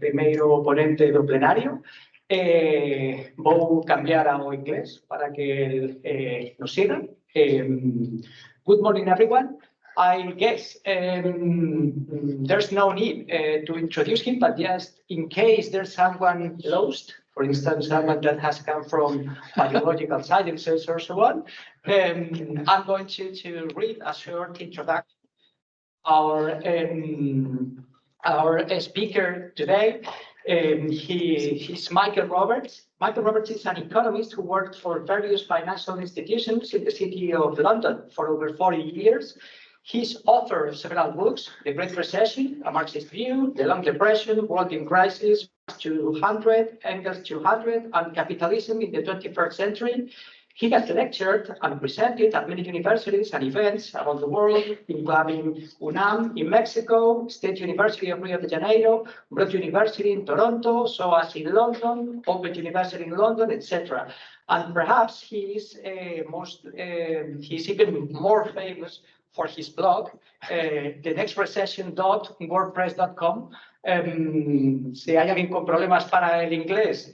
primeiro ponente do plenario. Vou cambiar ao inglés para que nos sigan. Good morning, everyone. I guess there's no need to introduce him, but just in case there's someone lost, for instance, someone that has come from biological sciences or so on, I'm going to read a short introduction. Our speaker today, he's Michael Roberts. Michael Roberts is an economist who worked for various financial institutions in the city of London for over 40 years. He's author of several books: The Great Recession, A Marxist View, The Long Depression, World in Crisis, 200, Engels 200, and Capitalism in the 21st Century. He has lectured and presented at many universities and events around the world, including UNAM in Mexico, State University of Rio de Janeiro, Broad University in Toronto, SOAS in London, Open University in London, etc. And perhaps he's even more famous for his blog, thenextrecession.wordpress.com. Si hay alguien con problemas para el inglés,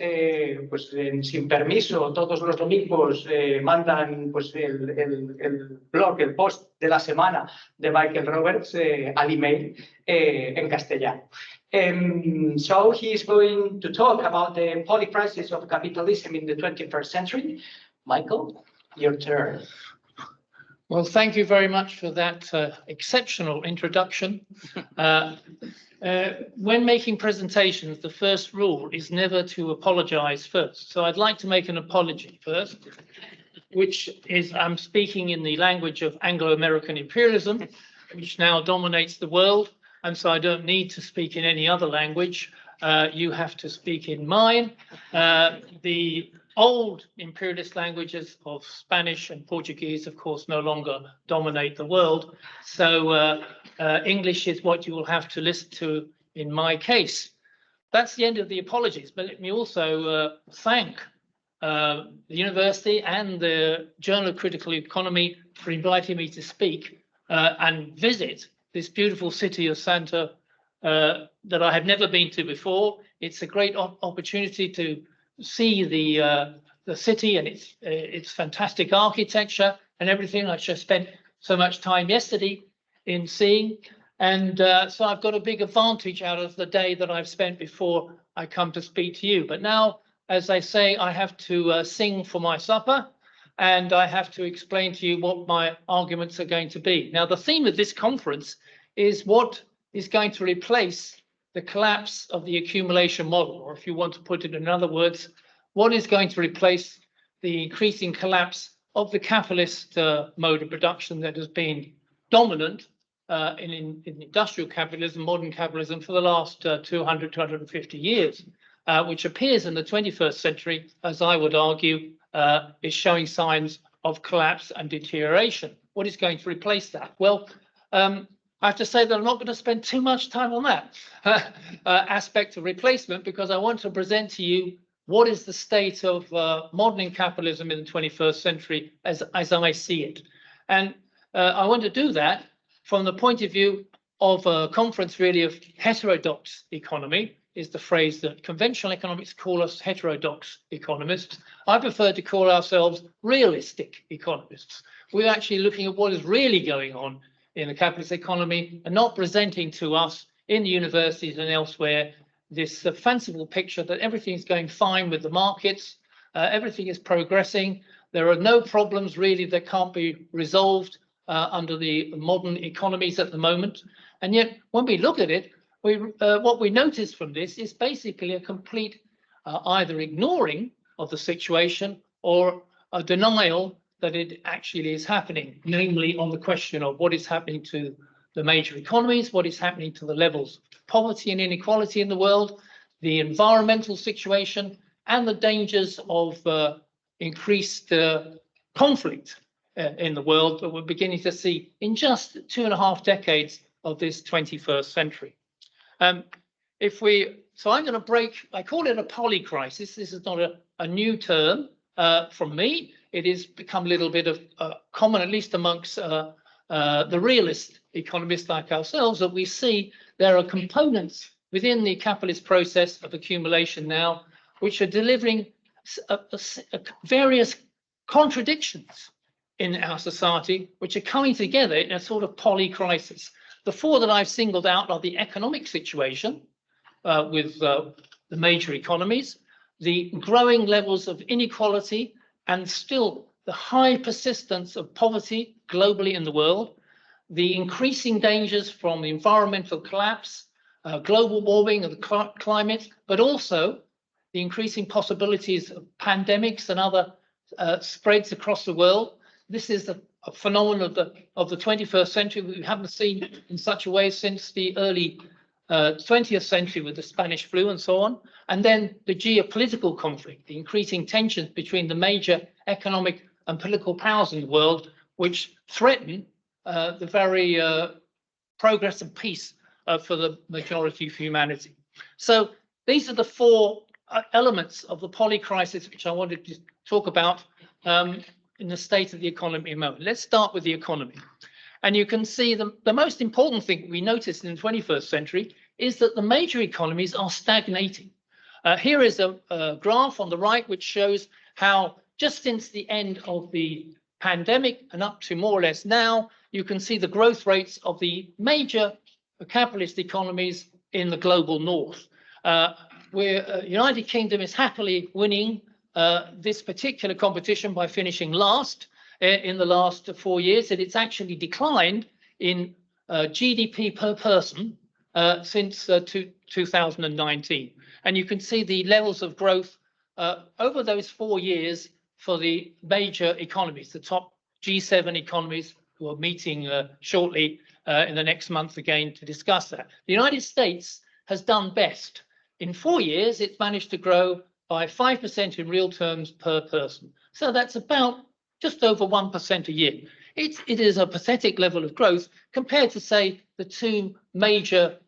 pues sin permiso, todos los domingos mandan pues el blog, el post de la semana de Michael Roberts al email en castellano. So he's going to talk about the polycrisis of capitalism in the 21st century. Michael, your turn. Well, thank you very much for that exceptional introduction. When making presentations, the first rule is never to apologize first. So I'd like to make an apology first, which is I'm speaking in the language of Anglo-American imperialism, which now dominates the world. And so I don't need to speak in any other language. You have to speak in mine. The old imperialist languages of Spanish and Portuguese, of course, no longer dominate the world. So English is what you will have to listen to in my case. That's the end of the apologies. But let me also thank the university and the Journal of Critical Economy for inviting me to speak and visit this beautiful city of Santa that I have never been to before. It's a great opportunity to see the city and its fantastic architecture and everything. I just spent so much time yesterday in seeing, and so I've got a big advantage out of the day that I've spent before I come to speak to you. But now, as I say, I have to sing for my supper, and I have to explain to you what my arguments are going to be. Now, the theme of this conference is what is going to replace the collapse of the accumulation model, or if you want to put it in other words, what is going to replace the increasing collapse of the capitalist mode of production that has been dominant in industrial capitalism, modern capitalism, for the last 200, 250 years, which appears in the 21st century, as I would argue, is showing signs of collapse and deterioration. What is going to replace that? Well, I have to say that I'm not going to spend too much time on that aspect of replacement, because I want to present to you what is the state of modern capitalism in the 21st century as I see it. And I want to do that from the point of view of a conference really of heterodox economy, is the phrase that conventional economics call us heterodox economists. I prefer to call ourselves realistic economists. We're actually looking at what is really going on in the capitalist economy and not presenting to us in the universities and elsewhere this fanciful picture that everything is going fine with the markets, everything is progressing, there are no problems really that can't be resolved under the modern economies at the moment. And yet, when we look at it, what we notice from this is basically a complete either ignoring of the situation or a denial that it actually is happening, namely on the question of what is happening to the major economies, what is happening to the levels of poverty and inequality in the world, the environmental situation, and the dangers of increased conflict in the world that we're beginning to see in just 2.5 decades of this 21st century. So I'm going to break, I call it a polycrisis. This is not a new term from me. It has become a little bit of common, at least amongst the realist economists like ourselves, that we see there are components within the capitalist process of accumulation now, which are delivering various contradictions in our society, which are coming together in a sort of polycrisis. The four that I've singled out are the economic situation with the major economies, the growing levels of inequality, and still the high persistence of poverty globally in the world, the increasing dangers from the environmental collapse, global warming of the climate, but also the increasing possibilities of pandemics and other spreads across the world. This is a phenomenon of the 21st century we haven't seen in such a way since the early 20th century with the Spanish flu and so on. And then the geopolitical conflict, the increasing tensions between the major economic and political powers in the world, which threaten the very progress and peace for the majority of humanity. So these are the four elements of the polycrisis which I wanted to talk about in the state of the economy a moment. Let's start with the economy. And you can see the most important thing we noticed in the 21st century is that the major economies are stagnating. Here is a graph on the right which shows how just since the end of the pandemic and up to more or less now, you can see the growth rates of the major capitalist economies in the global north. Where United Kingdom is happily winning this particular competition by finishing last in the last 4 years, and it's actually declined in GDP per person since 2019. And you can see the levels of growth over those 4 years for the major economies, the top G7 economies, who are meeting shortly in the next month again to discuss that. The United States has done best. In 4 years, it's managed to grow by 5% in real terms per person. So that's about just over 1% a year. It is a pathetic level of growth compared to, say, the two major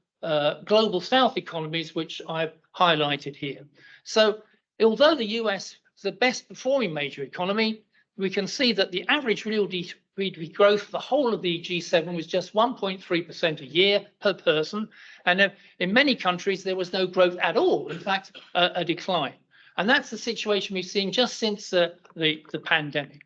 global South economies, which I've highlighted here. So although the US is the best performing major economy, we can see that the average real GDP growth for the whole of the G7 was just 1.3% a year per person. And in many countries, there was no growth at all, in fact, a decline. And that's the situation we've seen just since the pandemic.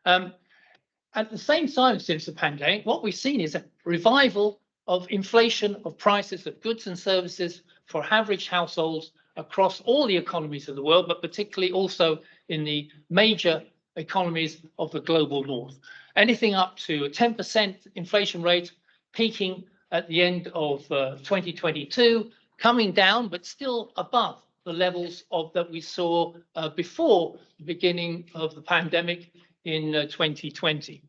At the same time, since the pandemic, what we've seen is a revival of inflation of prices of goods and services for average households across all the economies of the world, but particularly also in the major economies of the global north. Anything up to a 10% inflation rate, peaking at the end of 2022, coming down, but still above the levels that we saw before the beginning of the pandemic in 2020.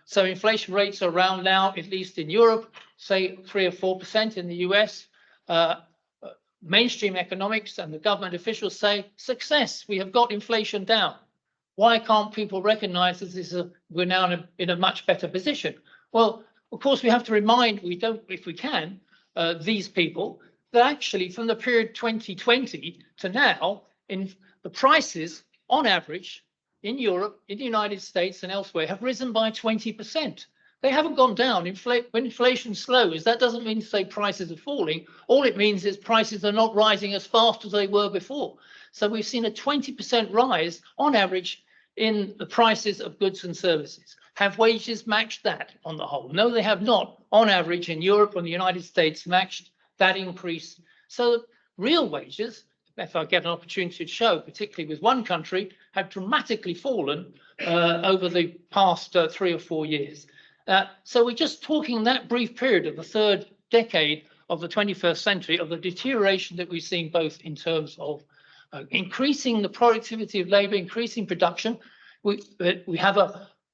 So inflation rates are around now, at least in Europe, say 3 or 4%. In the US. Mainstream economics and the government officials say, success, we have got inflation down. Why can't people recognize that we're now in a much better position? Well, of course, we have to remind, if we can, these people that actually from the period 2020 to now, in the prices on average in Europe, in the United States and elsewhere have risen by 20%. They haven't gone down. When inflation slows, that doesn't mean to say prices are falling. All it means is prices are not rising as fast as they were before. So we've seen a 20% rise on average in the prices of goods and services. Have wages matched that on the whole? No, they have not. On average in Europe and the United States matched that increase. So real wages, if I get an opportunity to show, particularly with one country, have dramatically fallen over the past 3 or 4 years. So we're just talking that brief period of the third decade of the 21st century of the deterioration that we've seen both in terms of increasing the productivity of labor, increasing production. We have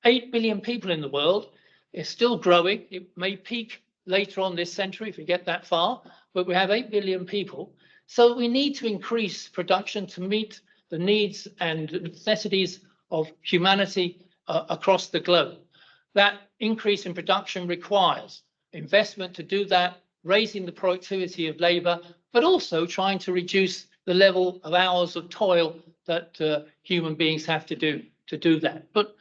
8 billion people in the world. It's still growing. It may peak later on this century if we get that far, but we have 8 billion people. So we need to increase production to meet the needs and necessities of humanity across the globe. That increase in production requires investment to do that, raising the productivity of labor, but also trying to reduce the level of hours of toil that human beings have to do that. But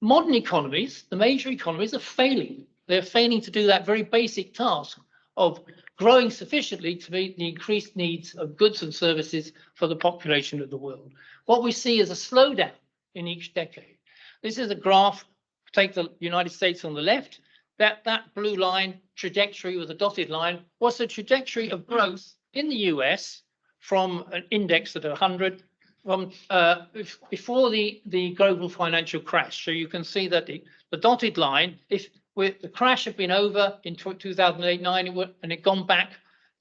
modern economies, the major economies, are failing. They're failing to do that very basic task of growing sufficiently to meet the increased needs of goods and services for the population of the world. What we see is a slowdown in each decade. This is a graph, take the United States on the left, that blue line trajectory with a dotted line was the trajectory of growth in the US from an index at 100 from before the global financial crash. So you can see that the dotted line, if the crash had been over in 2008-9 and it gone back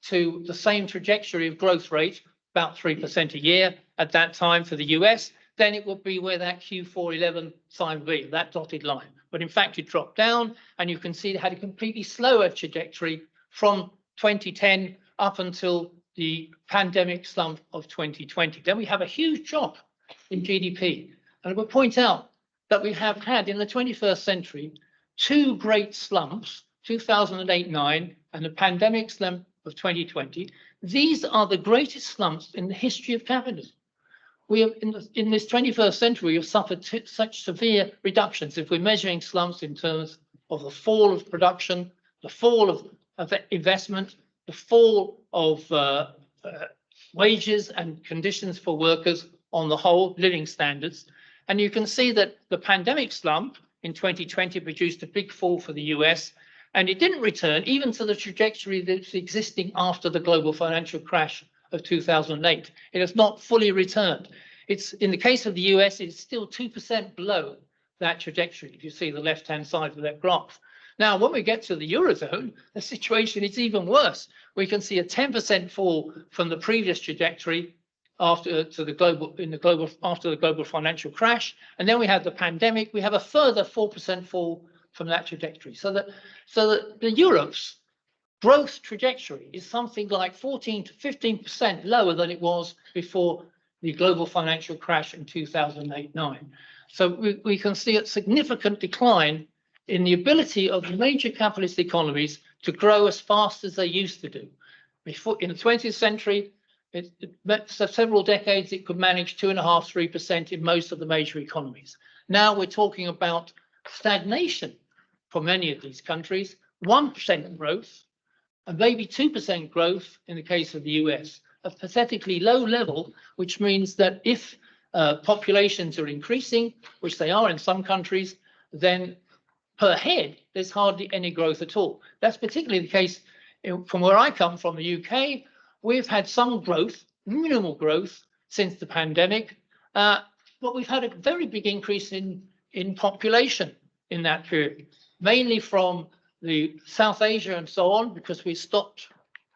to the same trajectory of growth rate, about 3% a year at that time for the US, then it would be where that Q411 sign would be, that dotted line. But in fact, it dropped down, and you can see it had a completely slower trajectory from 2010 up until the pandemic slump of 2020. Then we have a huge drop in GDP. And I would point out that we have had in the 21st century two great slumps, 2008-9 and the pandemic slump of 2020. These are the greatest slumps in the history of capitalism. We have, in this 21st century, we have suffered such severe reductions. If we're measuring slumps in terms of the fall of production, the fall of investment, the fall of wages and conditions for workers on the whole, living standards. And you can see that the pandemic slump in 2020 produced a big fall for the US, and it didn't return even to the trajectory that's existing after the global financial crash of 2008. It has not fully returned. It's in the case of the US, it's still 2% below that trajectory, if you see the left-hand side of that graph. Now, when we get to the Eurozone, the situation is even worse. We can see a 10% fall from the previous trajectory after the global financial crash, and then we have the pandemic. We have a further 4% fall from that trajectory. So that the Europe's growth trajectory is something like 14 to 15% lower than it was before the global financial crash in 2008-9. So we can see a significant decline in the ability of the major capitalist economies to grow as fast as they used to do. Before, in the 20th century, several decades, it could manage 2.5%, 3% in most of the major economies. Now we're talking about stagnation for many of these countries, 1% growth, and maybe 2% growth in the case of the US, a pathetically low level, which means that if populations are increasing, which they are in some countries, then per head, there's hardly any growth at all. That's particularly the case from where I come from, the UK. We've had some growth, minimal growth, since the pandemic, but we've had a very big increase in population in that period, mainly from the South Asia and so on, because we stopped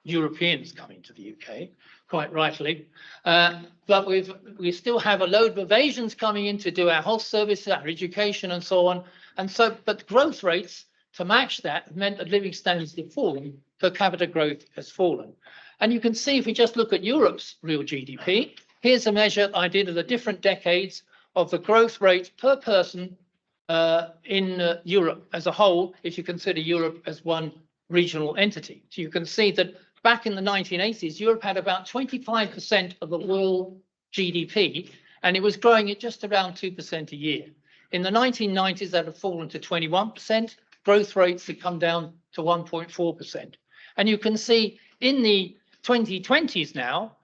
Europeans coming to the UK, quite rightly. But we still have a load of Asians coming in to do our health services, our education, and so on. And so, but growth rates to match that meant that living standards have fallen, per capita growth has fallen. And you can see, if we just look at Europe's real GDP, here's a measure I did of the different decades of the growth rate per person in Europe as a whole, if you consider Europe as one regional entity. So you can see that back in the 1980s, Europe had about 25% of the world GDP, and it was growing at just around 2% a year. In the 1990s, that had fallen to 21%. Growth rates had come down to 1.4%. And you can see in the 2020s now,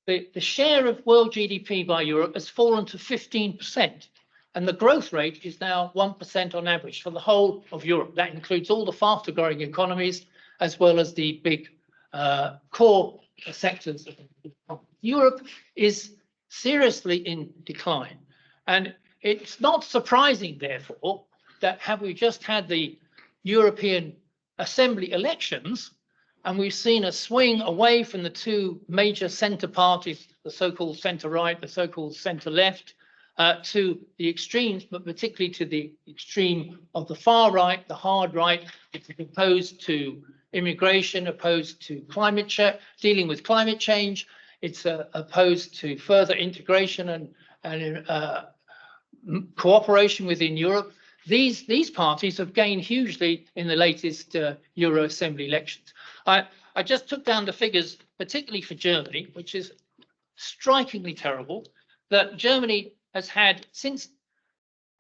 the share of world GDP by Europe has fallen to 15%. And the growth rate is now 1% on average for the whole of Europe. That includes all the faster growing economies, as well as the big core sectors. Europe is seriously in decline. And it's not surprising, therefore, that have we just had the European Assembly elections, and we've seen a swing away from the two major centre parties, the so-called centre-right, the so-called centre-left, to the extremes, but particularly to the extreme of the far right, the hard right, which is opposed to immigration, opposed to climate change, dealing with climate change. It's opposed to further integration and cooperation within Europe. These parties have gained hugely in the latest Euro Assembly elections. I just took down the figures, particularly for Germany, which is strikingly terrible, that Germany has had, since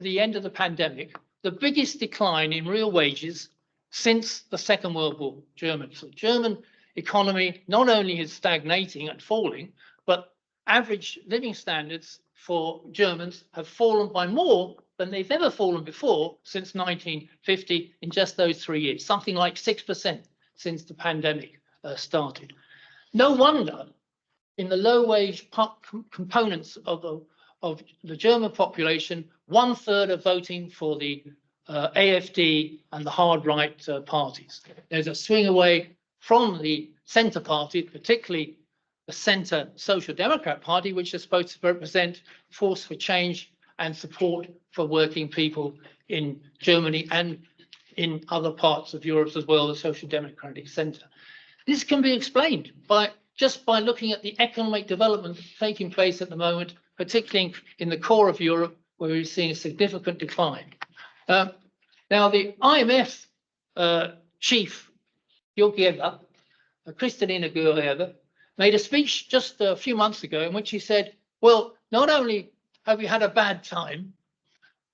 the end of the pandemic, the biggest decline in real wages since the Second World War. So German economy not only is stagnating and falling, but average living standards for Germans have fallen by more than they've ever fallen before since 1950 in just those 3 years, something like 6% since the pandemic started. No wonder in the low-wage components of the German population, 1/3 are voting for the AfD and the hard-right parties. There's a swing away from the centre party, particularly the centre Social Democrat Party, which is supposed to represent force for change and support for working people in Germany and in other parts of Europe as well, the Social Democratic Centre. This can be explained just by looking at the economic development taking place at the moment, particularly in the core of Europe, where we're seeing a significant decline. Now, the IMF chief, Georgieva, Kristalina Georgieva, made a speech just a few months ago in which he said, well, not only have we had a bad time,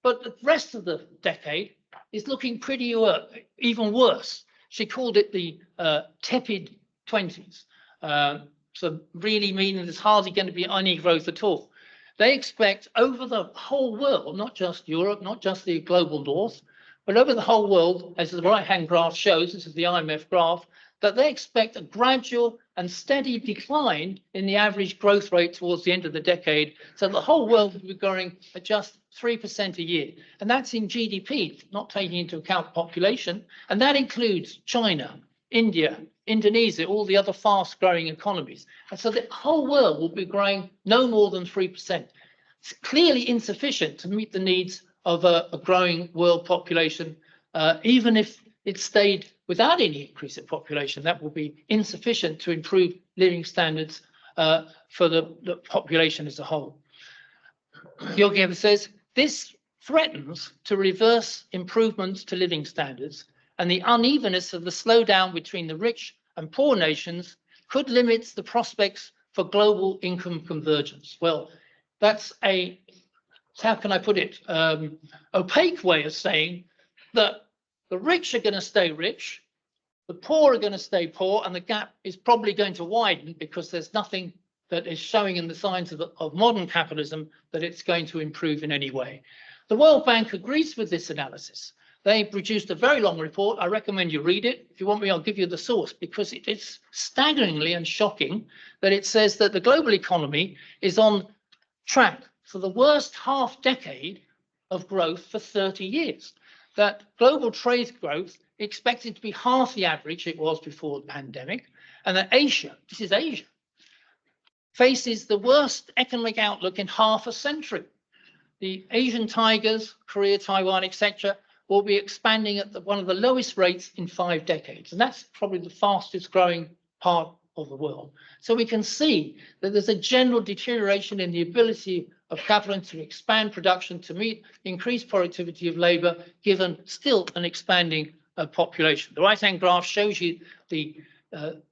but the rest of the decade is looking pretty even worse. She called it the tepid 20s. So really meaning there's hardly going to be any growth at all. They expect over the whole world, not just Europe, not just the global north, but over the whole world, as the right-hand graph shows, this is the IMF graph, that they expect a gradual and steady decline in the average growth rate towards the end of the decade. So the whole world will be growing at just 3% a year. And that's in GDP, not taking into account population. And that includes China, India, Indonesia, all the other fast-growing economies. And so the whole world will be growing no more than 3%. It's clearly insufficient to meet the needs of a growing world population, even if it stayed without any increase in population. That will be insufficient to improve living standards for the population as a whole. Georgieva says, this threatens to reverse improvements to living standards, and the unevenness of the slowdown between the rich and poor nations could limit the prospects for global income convergence. Well, that's how can I put it, opaque way of saying that the rich are going to stay rich, the poor are going to stay poor, and the gap is probably going to widen because there's nothing that is showing in the signs of modern capitalism that it's going to improve in any way. The World Bank agrees with this analysis. They produced a very long report. I recommend you read it. If you want me, I'll give you the source, because it's staggeringly and shocking that it says that the global economy is on track for the worst half decade of growth for 30 years. That global trade growth expected to be half the average it was before the pandemic, and that Asia, this is Asia, faces the worst economic outlook in half a century. The Asian tigers, Korea, Taiwan, etc., will be expanding at one of the lowest rates in 5 decades. And that's probably the fastest growing part of the world. So we can see that there's a general deterioration in the ability of capital to expand production to meet increased productivity of labor, given still an expanding population. The right-hand graph shows you the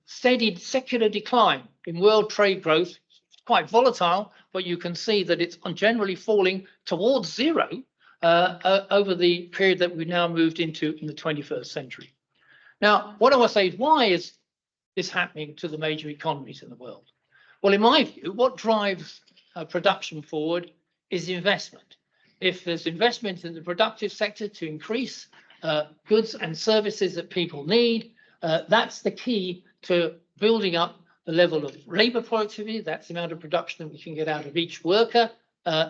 steady secular decline in world trade growth. It's quite volatile, but you can see that it's generally falling towards zero over the period that we've now moved into in the 21st century. Now, what I want to say is, why is this happening to the major economies in the world? Well, in my view, what drives production forward is investment. If there's investment in the productive sector to increase goods and services that people need, that's the key to building up the level of labor productivity. That's the amount of production that we can get out of each worker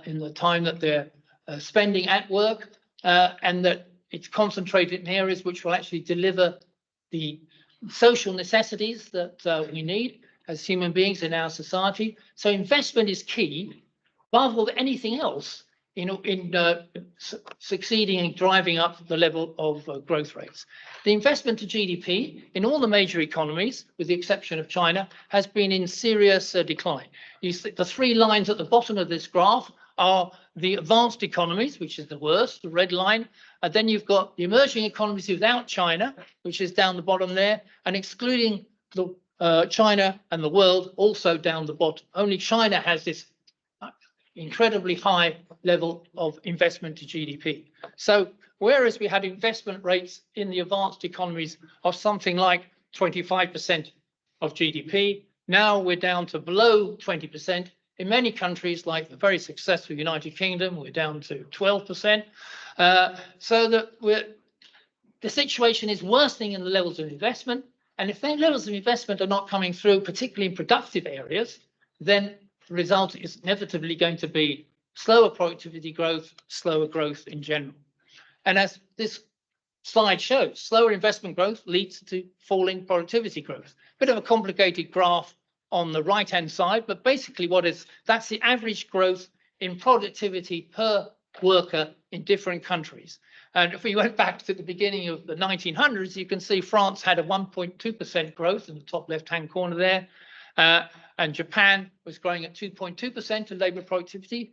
in the time that they're spending at work, and that it's concentrated in areas which will actually deliver the social necessities that we need as human beings in our society. So investment is key, above anything else, in succeeding in driving up the level of growth rates. The investment to GDP in all the major economies, with the exception of China, has been in serious decline. You see, the 3 lines at the bottom of this graph are the advanced economies, which is the worst, the red line. And then you've got the emerging economies without China, which is down the bottom there, and excluding the China and the world, also down the bottom. Only China has this incredibly high level of investment to GDP. So whereas we had investment rates in the advanced economies of something like 25% of GDP. Now we're down to below 20%. In many countries, like the very successful United Kingdom, we're down to 12%. So that the situation is worsening in the levels of investment. And if their levels of investment are not coming through, particularly in productive areas, then the result is inevitably going to be slower productivity growth, slower growth in general. And as this slide shows, slower investment growth leads to falling productivity growth. Bit of a complicated graph on the right-hand side, but basically that's the average growth in productivity per worker in different countries. And if we went back to the beginning of the 1900s, you can see France had a 1.2% growth in the top left-hand corner there. And Japan was growing at 2.2% in labor productivity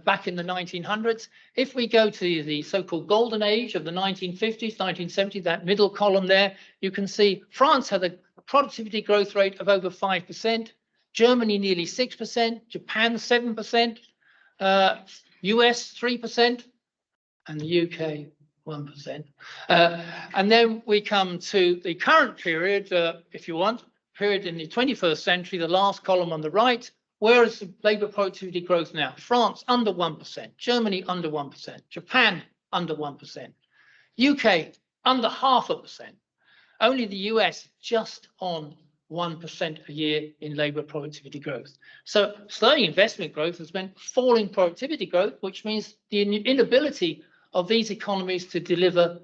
back in the 1900s. If we go to the so-called golden age of the 1950s, 1970s, that middle column there, you can see France had a productivity growth rate of over 5%, Germany nearly 6%, Japan 7%, US 3%, and the UK 1%. And then we come to the current period, if you want, period in the 21st century, the last column on the right. Where is the labour productivity growth now? France under 1%, Germany under 1%, Japan under 1%, UK under 0.5%, only the US just on 1% a year in labour productivity growth. So slowing investment growth has meant falling productivity growth, which means the inability of these economies to deliver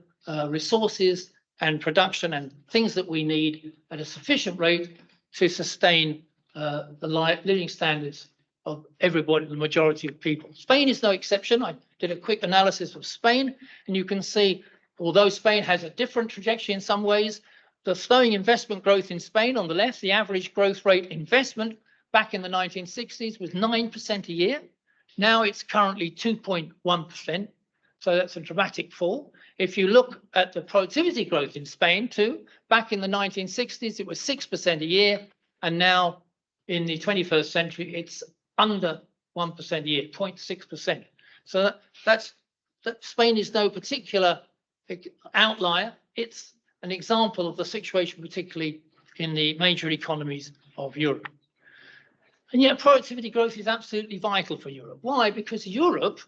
resources and production and things that we need at a sufficient rate to sustain the living standards of everybody, the majority of people. Spain is no exception. I did a quick analysis of Spain, and you can see, although Spain has a different trajectory in some ways, the slowing investment growth in Spain on the left, the average growth rate investment back in the 1960s was 9% a year. Now it's currently 2.1%. So that's a dramatic fall. If you look at the productivity growth in Spain too, back in the 1960s, it was 6% a year. And now in the 21st century, it's under 1% a year, 0.6%. So that Spain is no particular outlier. It's an example of the situation, particularly in the major economies of Europe. And yet productivity growth is absolutely vital for Europe. Why? Because Europe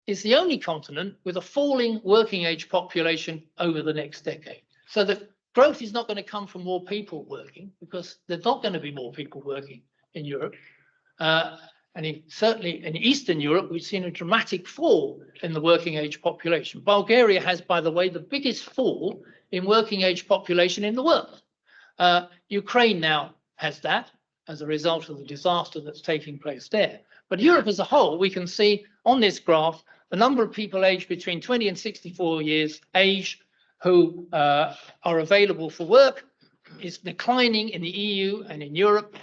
is the only continent with a falling working age population over the next decade. So the growth is not going to come from more people working, because there's not going to be more people working in Europe. Certainly in Eastern Europe, we've seen a dramatic fall in the working age population. Bulgaria has, by the way, the biggest fall in working age population in the world. Ukraine now has that as a result of the disaster that's taking place there. But Europe as a whole, we can see on this graph, the number of people aged between 20 and 64 years age who are available for work is declining in the EU and in Europe.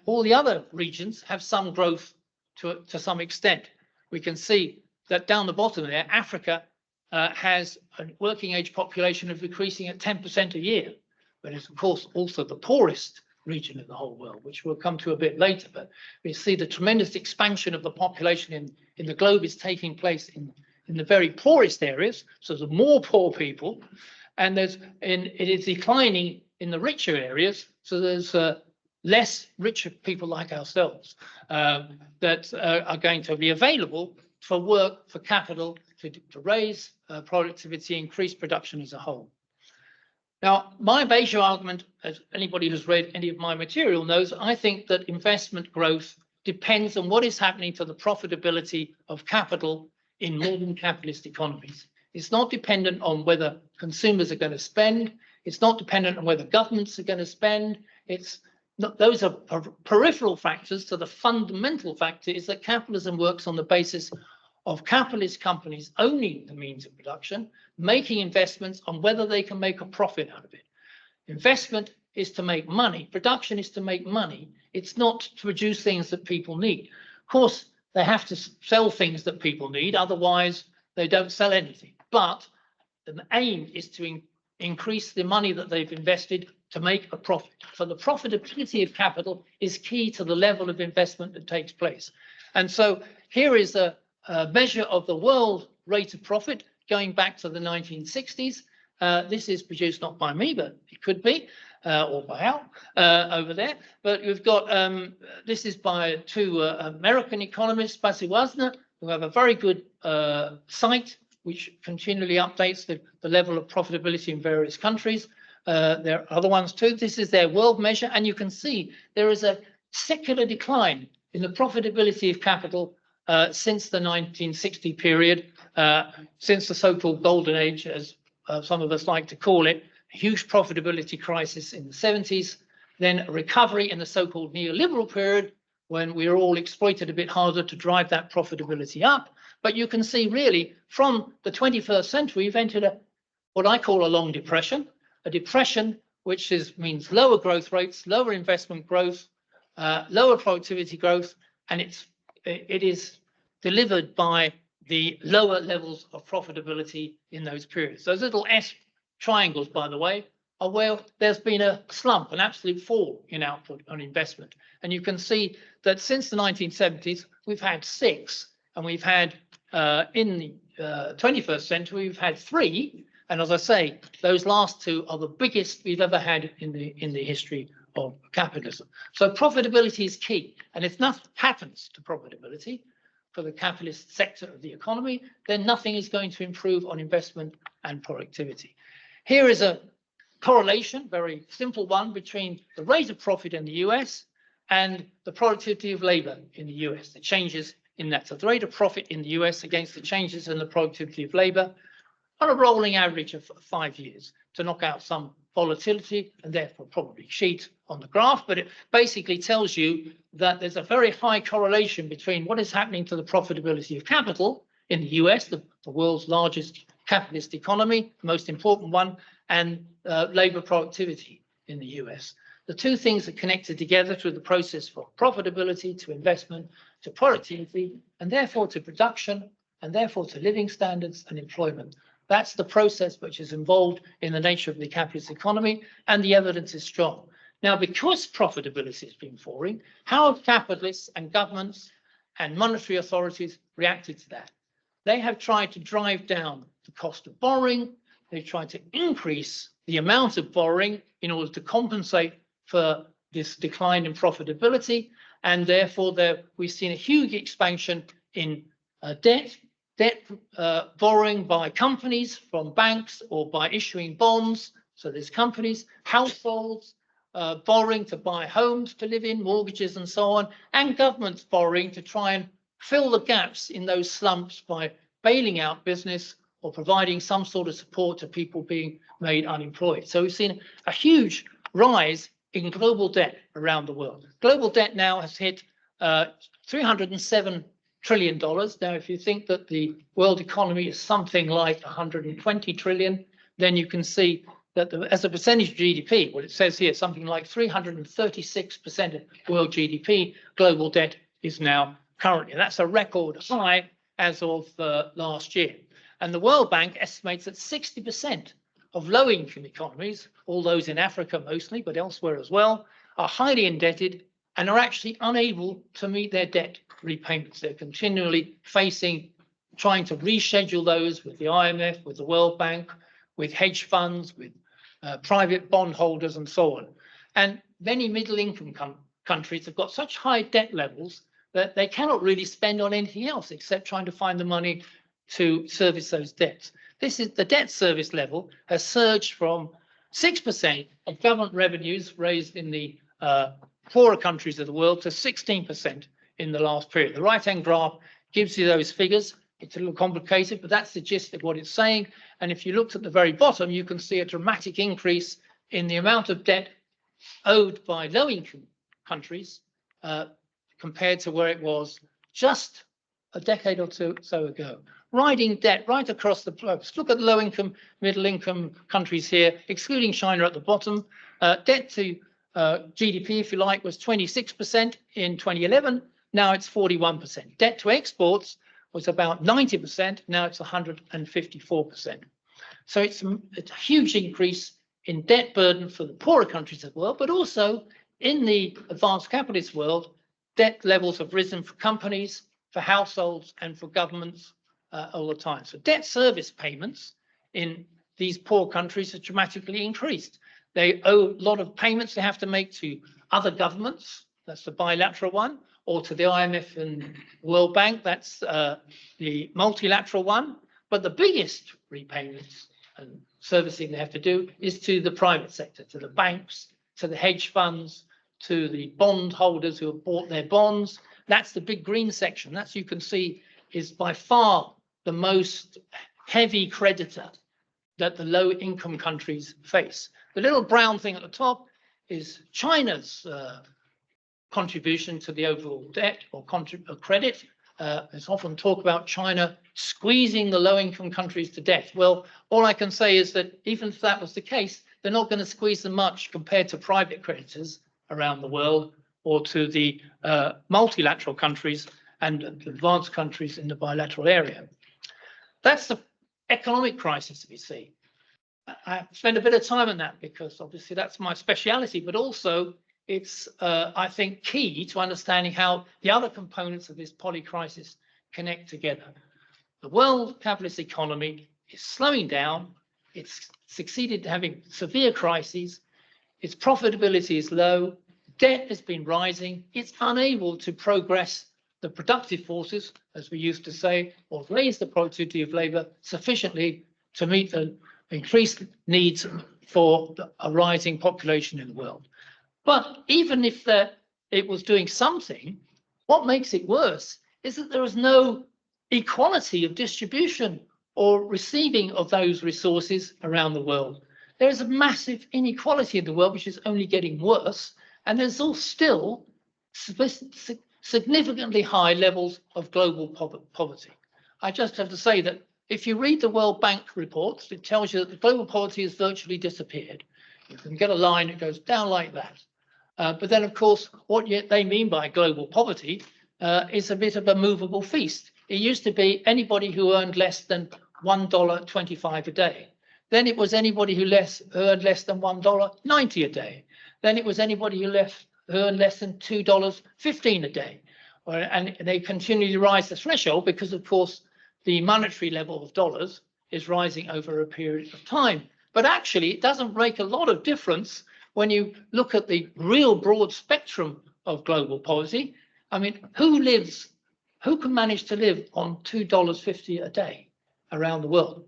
All the other regions have some growth to some extent. We can see that down the bottom there, Africa has a working age population of decreasing at 10% a year, but it's of course also the poorest region in the whole world, which we'll come to a bit later. But we see the tremendous expansion of the population in the globe is taking place in the very poorest areas. So there's more poor people, and it is declining in the richer areas. So there's less richer people like ourselves that are going to be available for work, for capital, to raise productivity, increase production as a whole. Now, my major argument, as anybody who's read any of my material knows, I think that investment growth depends on what is happening to the profitability of capital in modern capitalist economies. It's not dependent on whether consumers are going to spend. It's not dependent on whether governments are going to spend. Those are peripheral factors. So the fundamental factor is that capitalism works on the basis of capitalist companies owning the means of production, making investments on whether they can make a profit out of it. Investment is to make money. Production is to make money. It's not to produce things that people need. Of course, they have to sell things that people need. Otherwise, they don't sell anything. But the aim is to increase the money that they've invested to make a profit. So the profitability of capital is key to the level of investment that takes place. And so here is a measure of the world rate of profit going back to the 1960s. This is produced not by me, but it could be. or buyout over there. But you've got, this is by two American economists, Basi Wasner, who have a very good site which continually updates the level of profitability in various countries. There are other ones too. This is their world measure, and you can see there is a secular decline in the profitability of capital since the 1960 period, since the so-called golden age, as some of us like to call it, a huge profitability crisis in the 70s, then a recovery in the so-called neoliberal period, when we were all exploited a bit harder to drive that profitability up. But you can see really from the 21st century, we've entered what I call a long depression, a depression which means lower growth rates, lower investment growth, lower productivity growth, and it is delivered by the lower levels of profitability in those periods. Those little S triangles, by the way, are where there's been a slump, an absolute fall in output on investment. And you can see that since the 1970s, we've had 6, and we've had in the 21st century, we've had 3. And as I say, those last 2 are the biggest we've ever had in the history of capitalism. So profitability is key. And if nothing happens to profitability for the capitalist sector of the economy, then nothing is going to improve on investment and productivity. Here is a correlation, very simple one, between the rate of profit in the US and the productivity of labor in the US, the changes in that. So the rate of profit in the US against the changes in the productivity of labor on a rolling average of 5 years to knock out some volatility and therefore probably cheat on the graph. But it basically tells you that there's a very high correlation between what is happening to the profitability of capital in the US, the world's largest capitalist economy, the most important one, and labor productivity in the US. The two things are connected together through the process from profitability to investment to productivity, and therefore to production, and therefore to living standards and employment. That's the process which is involved in the nature of the capitalist economy, and the evidence is strong. Now, because profitability has been falling, how have capitalists and governments and monetary authorities reacted to that? They have tried to drive down the cost of borrowing. They've tried to increase the amount of borrowing in order to compensate for this decline in profitability. And therefore, we've seen a huge expansion in debt borrowing by companies from banks or by issuing bonds. So there's companies, households borrowing to buy homes to live in, mortgages and so on, and governments borrowing to try and fill the gaps in those slumps by bailing out business or providing some sort of support to people being made unemployed. So we've seen a huge rise in global debt around the world. Global debt now has hit $307 trillion. Now, if you think that the world economy is something like 120 trillion, then you can see that as a percentage of GDP, what it says here, something like 336% of world GDP, global debt is now currently. That's a record high as of last year. And the World Bank estimates that 60% of low-income economies, all those in Africa mostly, but elsewhere as well, are highly indebted and are actually unable to meet their debt repayments. They're continually trying to reschedule those with the IMF, with the World Bank, with hedge funds, with private bondholders and so on. And many middle-income countries have got such high debt levels that they cannot really spend on anything else except trying to find the money to service those debts. The debt service level has surged from 6% of government revenues raised in the poorer countries of the world to 16% in the last period. The right-hand graph gives you those figures. It's a little complicated, but that's the gist of what it's saying. And if you looked at the very bottom, you can see a dramatic increase in the amount of debt owed by low-income countries compared to where it was just a decade or so ago. Riding debt right across the globe. Look at low-income, middle-income countries here, excluding China at the bottom. Debt to GDP, if you like, was 26% in 2011. Now it's 41%. Debt to exports was about 90%. Now it's 154%. So it's a huge increase in debt burden for the poorer countries of the world, but also in the advanced capitalist world, debt levels have risen for companies, for households, and for governments all the time. So debt service payments in these poor countries have dramatically increased. They owe a lot of payments they have to make to other governments. That's the bilateral one, or to the IMF and World Bank. That's the multilateral one. But the biggest repayments and servicing they have to do is to the private sector, to the banks, to the hedge funds, to the bond holders who have bought their bonds. That's the big green section. That's, you can see, is by far the most heavy creditor that the low income countries face. The little brown thing at the top is China's contribution to the overall debt or credit. There's often talk about China squeezing the low income countries to death. Well, all I can say is that even if that was the case, they're not going to squeeze them much compared to private creditors around the world or to the multilateral countries and advanced countries in the bilateral area. That's the economic crisis we see. I spend a bit of time on that because obviously that's my speciality, but also it's, I think, key to understanding how the other components of this polycrisis connect together. The world capitalist economy is slowing down. It's succeeded in having severe crises. Its profitability is low. Debt has been rising. It's unable to progress the productive forces, as we used to say, or raise the productivity of labor sufficiently to meet the increased needs for a rising population in the world. But even if it was doing something, what makes it worse is that there is no equality of distribution or receiving of those resources around the world. There is a massive inequality in the world, which is only getting worse, and there's still significantly high levels of global poverty. I just have to say that if you read the World Bank reports, it tells you that the global poverty has virtually disappeared. You can get a line that goes down like that. But then, of course, what they mean by global poverty is a bit of a movable feast. It used to be anybody who earned less than $1.25 a day. Then it was anybody who earned less than $1.90 a day. Then it was anybody who earned less than $2.15 a day. And they continue to rise the threshold because, of course, the monetary level of dollars is rising over a period of time. But actually, it doesn't make a lot of difference when you look at the real broad spectrum of global poverty. I mean, who can manage to live on $2.50 a day around the world?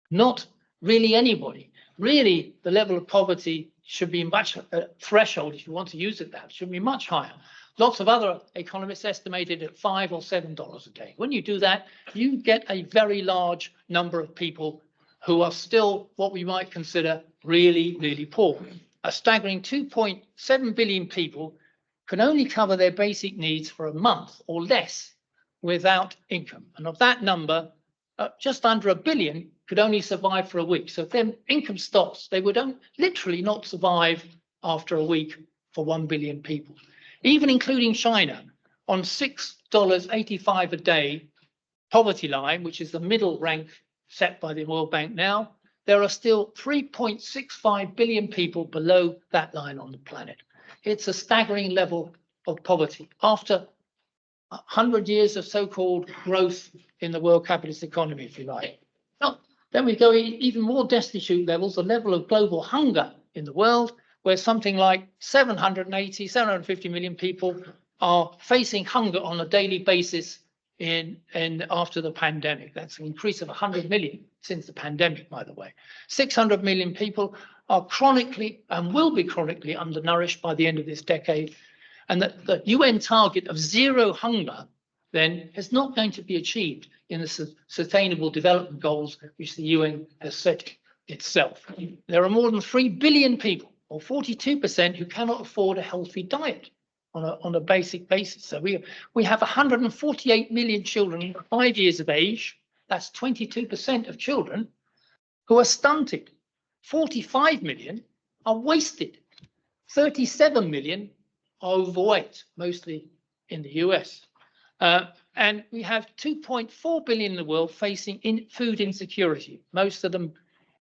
Not really anybody. Really, the level of poverty should be much threshold, if you want to use it, that should be much higher. Lots of other economists estimated at $5 or $7 a day. When you do that, you get a very large number of people who are still what we might consider really, really poor. A staggering 2.7 billion people can only cover their basic needs for a month or less without income. And of that number, just under 1 billion could only survive for a week. So if their income stops, they would literally not survive after a week for 1 billion people. Even including China, on $6.85 a day poverty line, which is the middle rank set by the World Bank now, there are still 3.65 billion people below that line on the planet. It's a staggering level of poverty. After 100 years of so-called growth in the world capitalist economy, if you like. Now, then we go even more destitute levels, the level of global hunger in the world, where something like 750 million people are facing hunger on a daily basis after the pandemic. That's an increase of 100 million since the pandemic, by the way. 600 million people are chronically and will be chronically undernourished by the end of this decade. And the UN target of zero hunger then is not going to be achieved in the Sustainable Development Goals, which the UN has set itself. There are more than 3 billion people, or 42%, who cannot afford a healthy diet on a basic basis. So we have 148 million children under 5 years of age. That's 22% of children who are stunted. 45 million are wasted. 37 million are overweight, mostly in the US. And we have 2.4 billion in the world facing food insecurity, most of them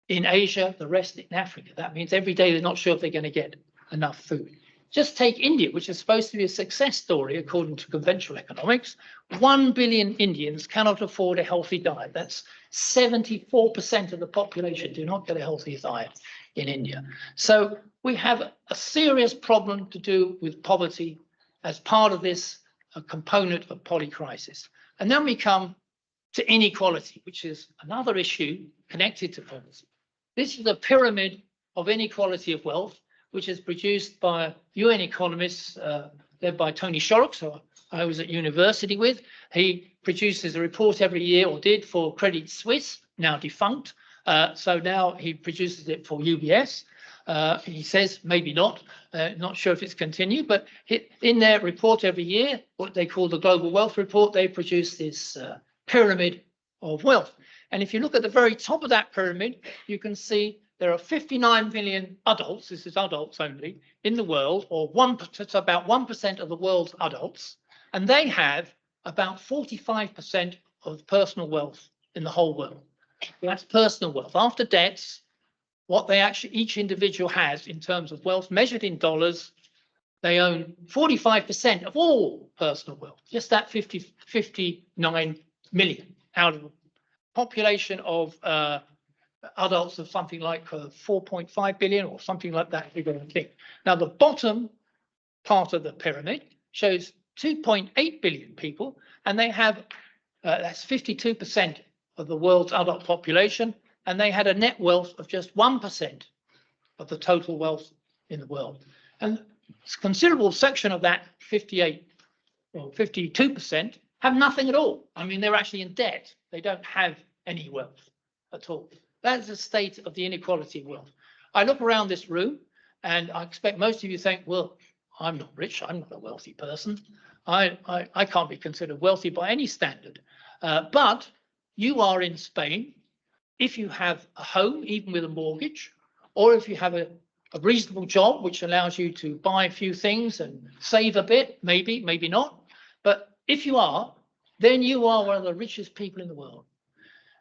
in Asia, the rest in Africa. That means every day they're not sure if they're going to get enough food. Just take India, which is supposed to be a success story according to conventional economics. 1 billion Indians cannot afford a healthy diet. That's 74% of the population do not get a healthy diet. in India. So we have a serious problem to do with poverty as part of this component of polycrisis. And then we come to inequality, which is another issue connected to poverty. This is a pyramid of inequality of wealth, which is produced by UN economists led by Tony Shorrock, who I was at university with. He produces a report every year, or did, for Credit Suisse, now defunct. So now he produces it for UBS. He says maybe not sure if it's continued, but in their report every year, what they call the Global Wealth Report, they produce this pyramid of wealth. And if you look at the very top of that pyramid, you can see there are 59 million adults, this is adults only, in the world, or it's about 1% of the world's adults, and they have about 45% of personal wealth in the whole world. That's personal wealth. After debts, what they actually, each individual has in terms of wealth measured in dollars, they own 45% of all personal wealth, just that 59 million out of a population of adults of something like 4.5 billion or something like that. I think. Now, the bottom part of the pyramid shows 2.8 billion people, and they have, that's 52% of the world's adult population, and they had a net wealth of just 1% of the total wealth in the world. And a considerable section of that 58 or 52% have nothing at all. I mean, they're actually in debt. They don't have any wealth at all. That's the state of the inequality of wealth. I look around this room, and I expect most of you think, well, I'm not rich. I'm not a wealthy person. I can't be considered wealthy by any standard. But you are in Spain if you have a home, even with a mortgage, or if you have a reasonable job which allows you to buy a few things and save a bit, maybe, maybe not. But if you are, then you are one of the richest people in the world.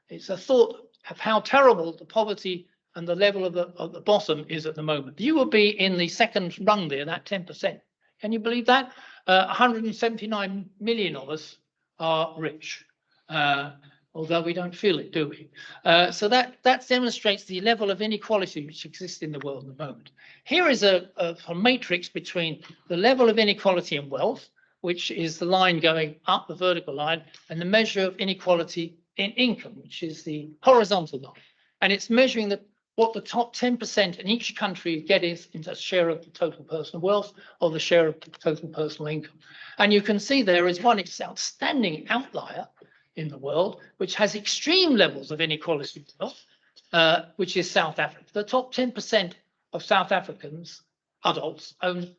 It's a thought of how terrible the poverty and the level of the bottom is at the moment. You will be in the second rung there, that 10%. Can you believe that? 179 million of us are rich, although we don't feel it, do we? So that demonstrates the level of inequality which exists in the world at the moment. Here is a matrix between the level of inequality and wealth, which is the line going up, the vertical line, and the measure of inequality in income, which is the horizontal line. And it's measuring what the top 10% in each country get is in a share of the total personal wealth or the share of the total personal income. And you can see there is one outstanding outlier in the world, which has extreme levels of inequality of wealth, which is South Africa. The top 10% of South Africans, adults, own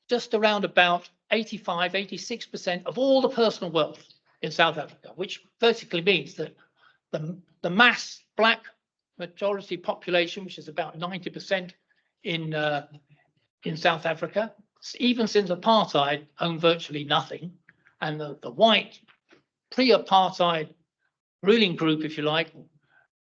just around about 85, 86% of all the personal wealth in South Africa, which basically means that the mass black majority population, which is about 90% in South Africa, even since apartheid, own virtually nothing, and the white pre-apartheid ruling group, if you like,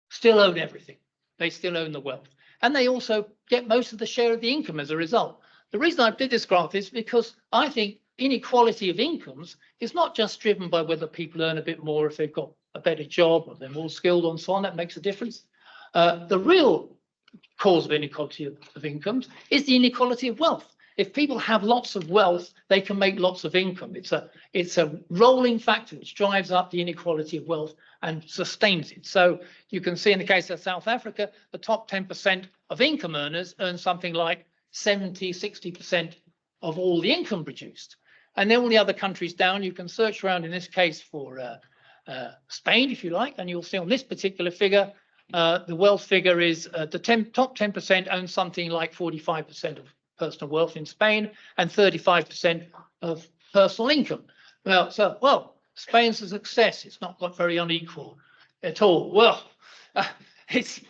still own everything. They still own the wealth, and they also get most of the share of the income as a result. The reason I did this graph is because I think inequality of incomes is not just driven by whether people earn a bit more if they've got a better job or they're more skilled and so on. That makes a difference. The real cause of inequality of incomes is the inequality of wealth. If people have lots of wealth, they can make lots of income. It's a rolling factor which drives up the inequality of wealth and sustains it. So you can see in the case of South Africa, the top 10% of income earners earn something like 70, 60% of all the income produced. And then all the other countries down, you can search around in this case for Spain, if you like, and you'll see on this particular figure, the wealth figure is the top 10% own something like 45% of personal wealth in Spain and 35% of personal income. Well, Spain's a success. It's not got very unequal at all. Well, it's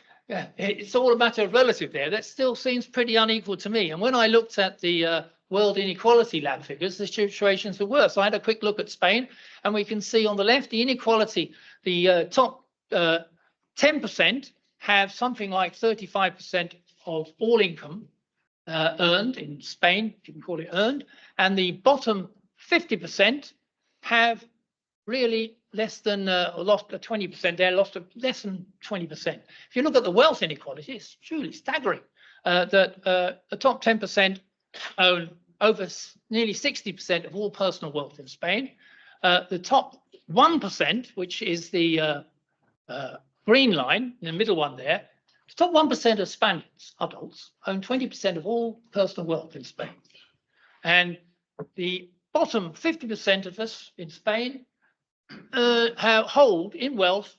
all a matter of relative there. That still seems pretty unequal to me. And when I looked at the World Inequality Lab figures, the situations were worse. I had a quick look at Spain, and we can see on the left the inequality. The top 10% have something like 35% of all income earned in Spain, if you can call it earned, and the bottom 50% have really less than lost 20%. They're lost less than 20%. If you look at the wealth inequality, it's truly staggering. that the top 10% own over nearly 60% of all personal wealth in Spain. The top 1%, which is the green line, the middle one there, the top 1% of Spaniards, adults, own 20% of all personal wealth in Spain. And the bottom 50% of us in Spain hold in wealth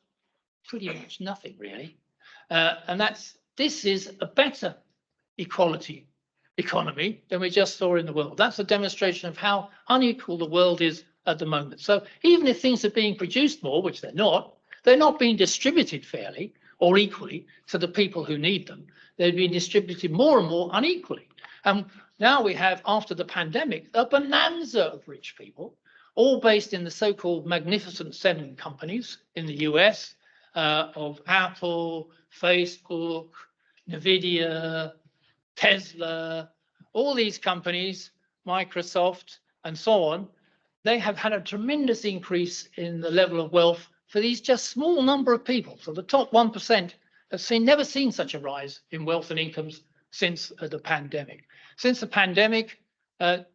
pretty much nothing, really. And this is a better equality economy than we just saw in the world. That's a demonstration of how unequal the world is at the moment. So even if things are being produced more, which they're not being distributed fairly or equally to the people who need them. They're being distributed more and more unequally. And now we have, after the pandemic, a bonanza of rich people, all based in the so-called Magnificent Seven companies in the US, of Apple, Facebook, Nvidia, Tesla, all these companies, Microsoft, and so on. They have had a tremendous increase in the level of wealth for these just small number of people. So the top 1% have never seen such a rise in wealth and incomes since the pandemic. Since the pandemic,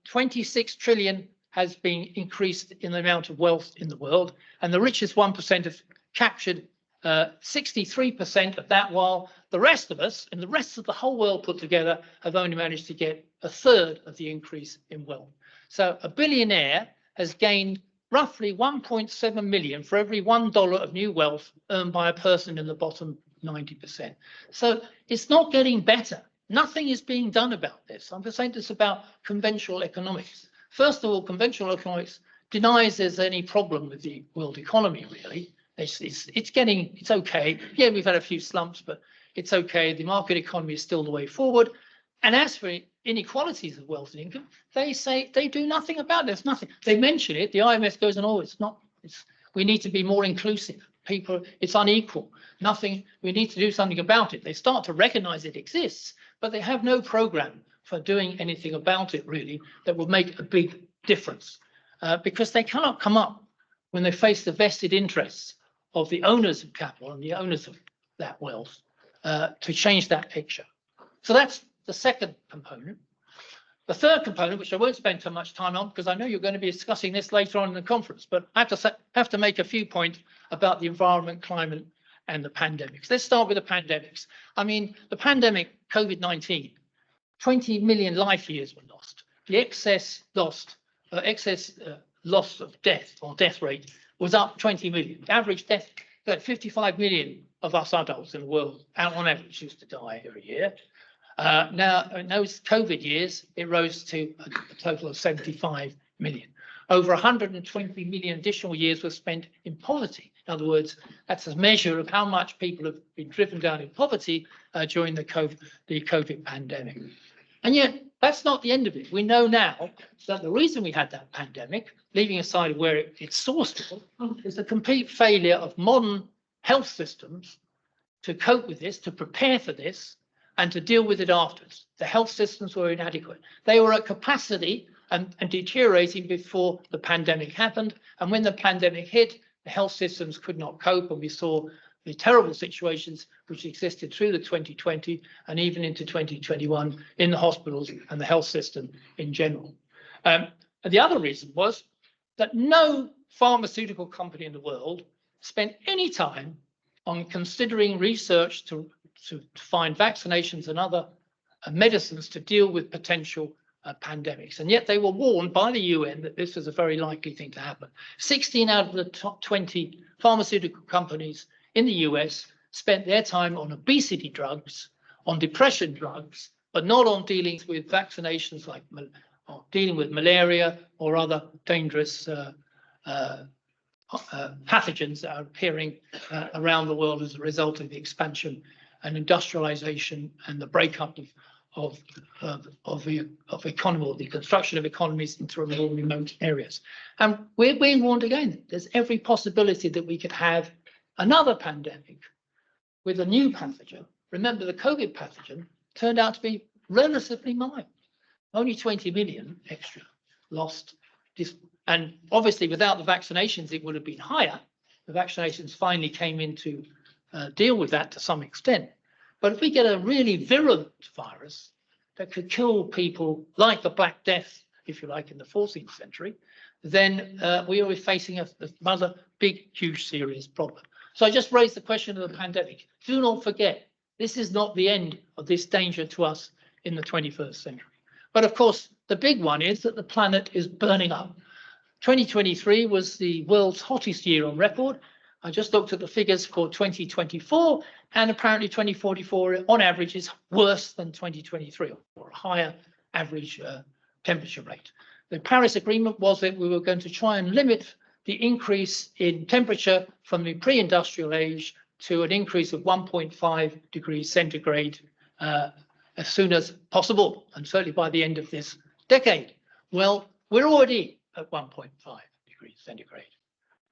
26 trillion has been increased in the amount of wealth in the world, and the richest 1% have captured 63% of that, while the rest of us and the rest of the whole world put together have only managed to get a third of the increase in wealth. So a billionaire has gained roughly 1.7 million for every $1 of new wealth earned by a person in the bottom 90%. So it's not getting better. Nothing is being done about this. I'm saying this about conventional economics. First of all, conventional economics denies there's any problem with the world economy, really. It's okay. Yeah, we've had a few slumps, but it's okay. The market economy is still the way forward. And as for inequalities of wealth and income, they say they do nothing about it. There's nothing. They mention it. The IMF goes on, oh, we need to be more inclusive. People, it's unequal. Nothing, we need to do something about it. They start to recognize it exists, but they have no program for doing anything about it, really, that will make a big difference. Because they cannot come up when they face the vested interests of the owners of capital and the owners of that wealth to change that picture. So that's the second component. The third component, which I won't spend too much time on, because I know you're going to be discussing this later on in the conference, but I have to make a few points about the environment, climate, and the pandemics. Let's start with the pandemics. I mean, the pandemic, COVID-19, 20 million life years were lost. The excess loss of death or death rate was up 20 million. The average death, 55 million of us adults in the world, on average, used to die every year. Now, in those COVID years, it rose to a total of 75 million. Over 120 million additional years were spent in poverty. In other words, that's a measure of how much people have been driven down in poverty during the COVID pandemic. And yet, that's not the end of it. We know now that the reason we had that pandemic, leaving aside where it's sourced from, is the complete failure of modern health systems to cope with this, to prepare for this, and to deal with it afterwards. The health systems were inadequate. They were at capacity and deteriorating before the pandemic happened. And when the pandemic hit, the health systems could not cope, and we saw the terrible situations which existed through the 2020 and even into 2021 in the hospitals and the health system in general. And the other reason was that no pharmaceutical company in the world spent any time on considering research to find vaccinations and other medicines to deal with potential pandemics. And yet they were warned by the UN that this was a very likely thing to happen. 16 out of the top 20 pharmaceutical companies in the US spent their time on obesity drugs, on depression drugs, but not on dealing with vaccinations like dealing with malaria or other dangerous pathogens that are appearing around the world as a result of the expansion and industrialization and the breakup of economy, or the construction of economies into more remote areas. And we're being warned again. There's every possibility that we could have another pandemic with a new pathogen. Remember, the COVID pathogen turned out to be relatively mild. Only 20 million extra lost. And obviously, without the vaccinations, it would have been higher. The vaccinations finally came in to deal with that to some extent. But if we get a really virulent virus that could kill people like the Black Death, if you like, in the 14th century, then we are facing another big, huge, serious problem. So I just raised the question of the pandemic. Do not forget, this is not the end of this danger to us in the 21st century. But of course, the big one is that the planet is burning up. 2023 was the world's hottest year on record. I just looked at the figures for 2024, and apparently 2044 on average is worse than 2023, or a higher average temperature rate. The Paris Agreement was that we were going to try and limit the increase in temperature from the pre-industrial age to an increase of 1.5 degrees centigrade as soon as possible, and certainly by the end of this decade. Well, we're already at 1.5 degrees centigrade.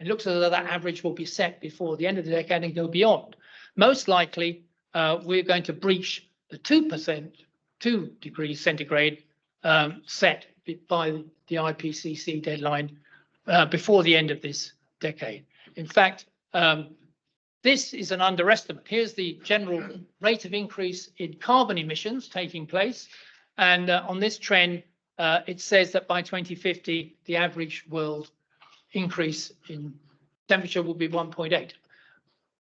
It looks as though that average will be set before the end of the decade and go beyond. Most likely, we're going to breach the 2 degrees centigrade set by the IPCC deadline before the end of this decade. In fact, this is an underestimate. Here's the general rate of increase in carbon emissions taking place. And on this trend, it says that by 2050, the average world increase in temperature will be 1.8.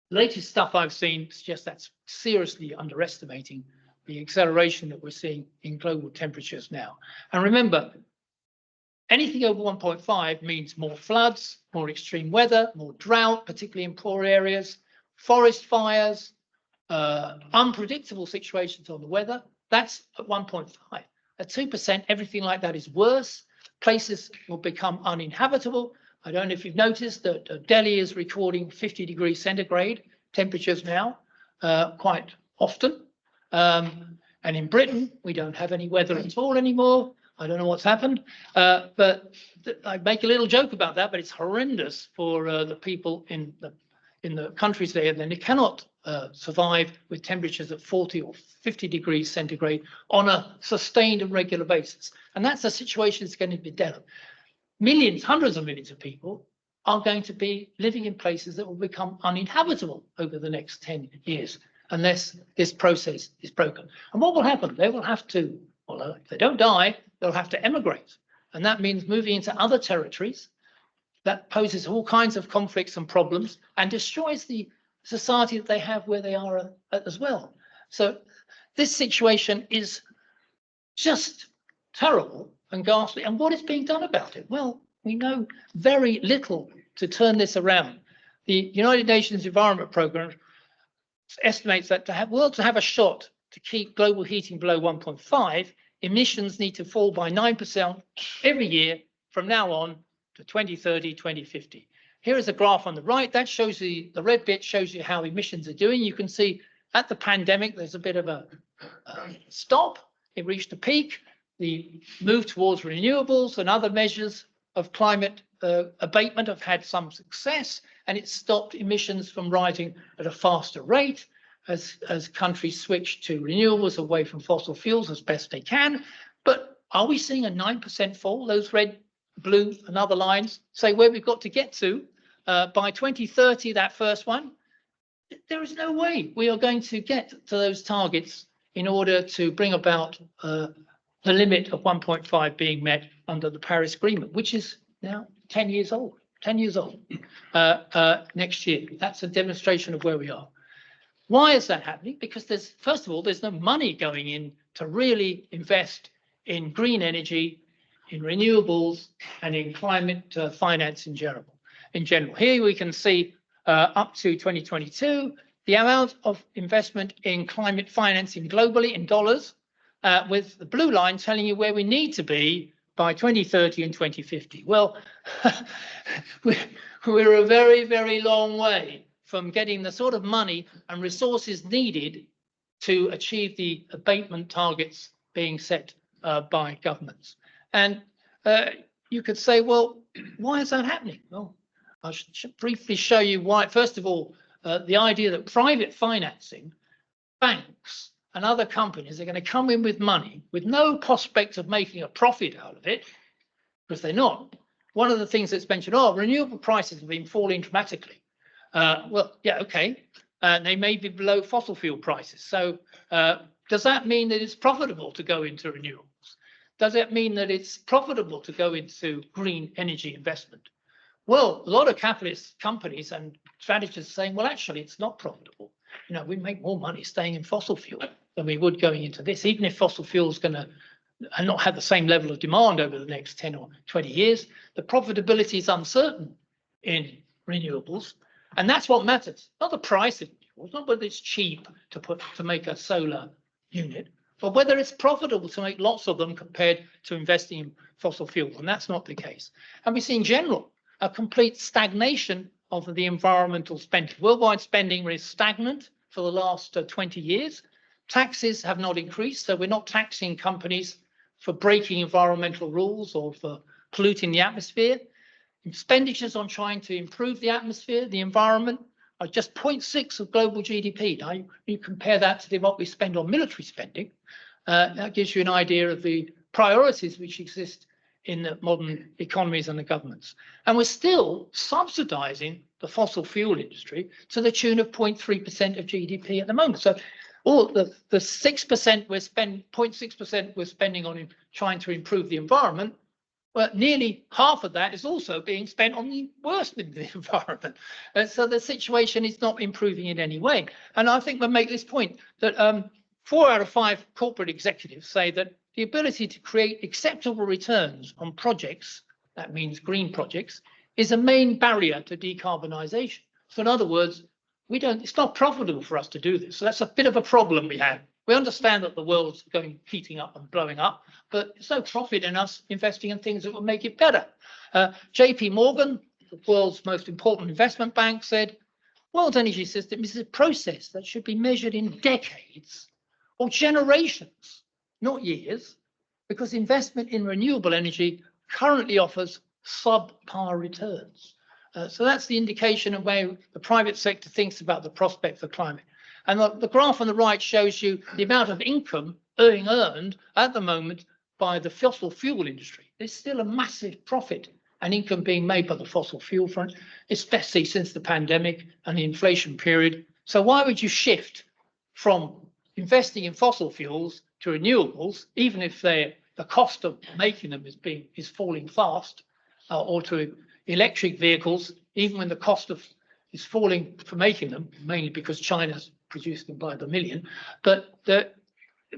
Latest stuff I've seen suggests that's seriously underestimating the acceleration that we're seeing in global temperatures now. And remember, anything over 1.5 means more floods, more extreme weather, more drought, particularly in poor areas, forest fires, unpredictable situations on the weather. That's at 1.5. At 2%, everything like that is worse. Places will become uninhabitable. I don't know if you've noticed that Delhi is recording 50 degrees centigrade temperatures now, quite often. And in Britain, we don't have any weather at all anymore. I don't know what's happened, but I make a little joke about that, but it's horrendous for the people in the countries there. Then they cannot survive with temperatures of 40 or 50 degrees centigrade on a sustained and regular basis. And that's a situation that's going to be developed. Millions, hundreds of millions of people are going to be living in places that will become uninhabitable over the next 10 years unless this process is broken. And what will happen? They will have to, well, if they don't die, they'll have to emigrate. And that means moving into other territories. That poses all kinds of conflicts and problems and destroys the society that they have where they are as well. So this situation is just terrible and ghastly. And what is being done about it? Well, we know very little to turn this around. The United Nations Environment Programme estimates that to have a shot to keep global heating below 1.5, emissions need to fall by 9% every year from now on to 2030, 2050. Here is a graph on the right that shows the red bit shows you how emissions are doing. You can see at the pandemic, there's a bit of a stop. It reached a peak. The move towards renewables and other measures of climate abatement have had some success, and it stopped emissions from rising at a faster rate as countries switch to renewables away from fossil fuels as best they can. But are we seeing a 9% fall? Those red, blue, and other lines say where we've got to get to by 2030, that first one. There is no way we are going to get to those targets in order to bring about the limit of 1.5 being met under the Paris Agreement, which is now 10 years old. 10 years old next year. That's a demonstration of where we are. Why is that happening? Because first of all, there's no money going in to really invest in green energy, in renewables, and in climate finance in general. Here we can see up to 2022, the amount of investment in climate financing globally in dollars, with the blue line telling you where we need to be by 2030 and 2050. Well, we're a very, very long way from getting the sort of money and resources needed to achieve the abatement targets being set by governments. And you could say, well, why is that happening? Well, I should briefly show you why. First of all, the idea that private financing, banks and other companies are going to come in with money with no prospect of making a profit out of it, because they're not. One of the things that's mentioned, renewable prices have been falling dramatically. Well, yeah, okay. They may be below fossil fuel prices. So does that mean that it's profitable to go into renewables? Does it mean that it's profitable to go into green energy investment? Well, a lot of capitalist companies and strategists are saying, well, actually, it's not profitable. You know, we make more money staying in fossil fuel than we would going into this, even if fossil fuel is going to not have the same level of demand over the next 10 or 20 years. The profitability is uncertain in renewables, and that's what matters. Not the price of renewables, not whether it's cheap to make a solar unit, but whether it's profitable to make lots of them compared to investing in fossil fuel, and that's not the case. And we see in general a complete stagnation of the environmental spending. Worldwide spending is stagnant for the last 20 years. Taxes have not increased, so we're not taxing companies for breaking environmental rules or for polluting the atmosphere. Expenditures on trying to improve the atmosphere, the environment, are just 0.6 of global GDP. Now, you compare that to what we spend on military spending. That gives you an idea of the priorities which exist in the modern economies and the governments. And we're still subsidizing the fossil fuel industry to the tune of 0.3% of GDP at the moment. So all the 6% we're spending, 0.6% we're spending on trying to improve the environment, well, nearly half of that is also being spent on worsening the environment. And so the situation is not improving in any way. And I think we'll make this point that 4 out of 5 corporate executives say that the ability to create acceptable returns on projects, that means green projects, is a main barrier to decarbonisation. So in other words, it's not profitable for us to do this. So that's a bit of a problem we have. We understand that the world's heating up and blowing up, but there's no profit in us investing in things that will make it better. JP Morgan, the world's most important investment bank, said, world's energy system is a process that should be measured in decades or generations, not years, because investment in renewable energy currently offers subpar returns. So that's the indication of where the private sector thinks about the prospect for climate. And the graph on the right shows you the amount of income earned at the moment by the fossil fuel industry. There's still a massive profit and income being made by the fossil fuel front, especially since the pandemic and the inflation period. So why would you shift from investing in fossil fuels to renewables, even if the cost of making them is falling fast, or to electric vehicles, even when the cost is falling for making them, mainly because China's producing them by the million, but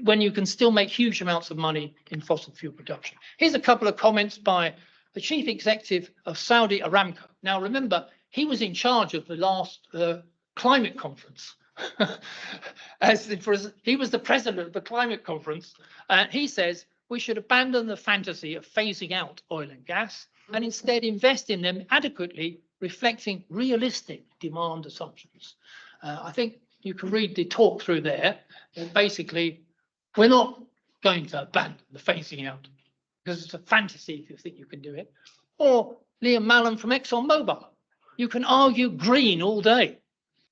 when you can still make huge amounts of money in fossil fuel production. Here's a couple of comments by the chief executive of Saudi Aramco. Now, remember, he was in charge of the last climate conference. He was the president of the climate conference, and he says we should abandon the fantasy of phasing out oil and gas and instead invest in them adequately, reflecting realistic demand assumptions. I think you can read the talk through there. And basically, we're not going to abandon the phasing out because it's a fantasy if you think you can do it. Or Liam Mallon from ExxonMobil. You can argue green all day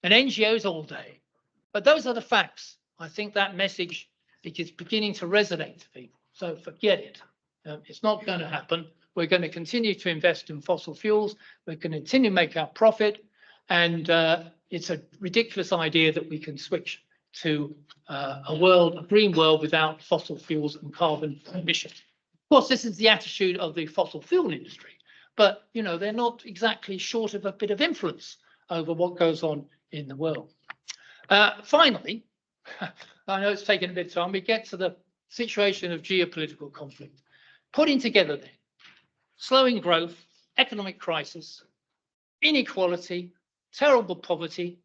and NGOs all day, but those are the facts. I think that message is beginning to resonate to people. So forget it. It's not going to happen. We're going to continue to invest in fossil fuels. We're going to continue to make our profit. And it's a ridiculous idea that we can switch to a green world without fossil fuels and carbon emissions. Of course, this is the attitude of the fossil fuel industry, but you know, they're not exactly short of a bit of influence over what goes on in the world. Finally, I know it's taken a bit of time, we get to the situation of geopolitical conflict. Putting together then, slowing growth, economic crisis, inequality, terrible poverty,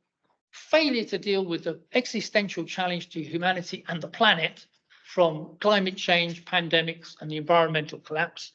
failure to deal with the existential challenge to humanity and the planet from climate change, pandemics, and the environmental collapse.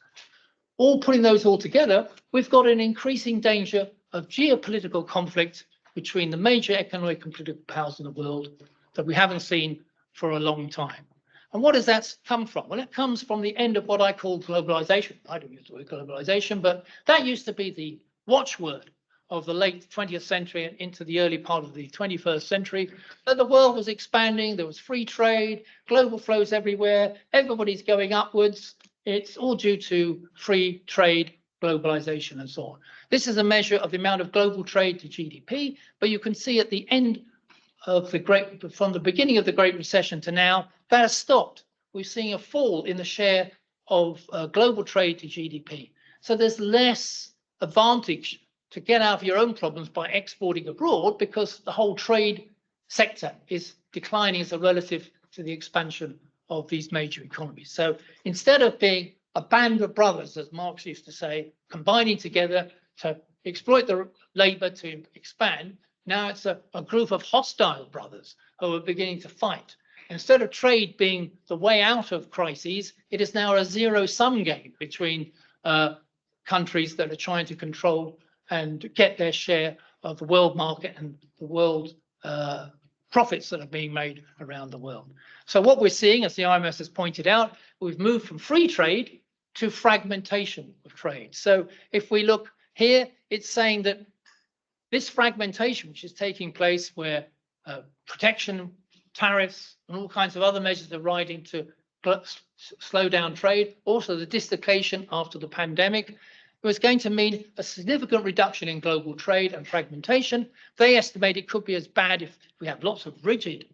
Putting those all together, we've got an increasing danger of geopolitical conflict between the major economic and political powers in the world that we haven't seen for a long time. And what does that come from? Well, it comes from the end of what I call globalization. I don't use the word globalization, but that used to be the watchword of the late 20th century and into the early part of the 21st century, that the world was expanding, there was free trade, global flows everywhere, everybody's going upwards. It's all due to free trade, globalization, and so on. This is a measure of the amount of global trade to GDP, but you can see at the end of from the beginning of the Great Recession to now, that has stopped. We're seeing a fall in the share of global trade to GDP. So there's less advantage to get out of your own problems by exporting abroad because the whole trade sector is declining as a relative to the expansion of these major economies. So instead of being a band of brothers, as Marx used to say, combining together to exploit the labor to expand, now it's a group of hostile brothers who are beginning to fight. Instead of trade being the way out of crises, it is now a zero-sum game between countries that are trying to control and get their share of the world market and the world profits that are being made around the world. So what we're seeing, as the IMF has pointed out, we've moved from free trade to fragmentation of trade. So if we look here, it's saying that this fragmentation, which is taking place where protection, tariffs, and all kinds of other measures are riding to slow down trade, also the dislocation after the pandemic, was going to mean a significant reduction in global trade and fragmentation. They estimate it could be as bad if we have lots of rigid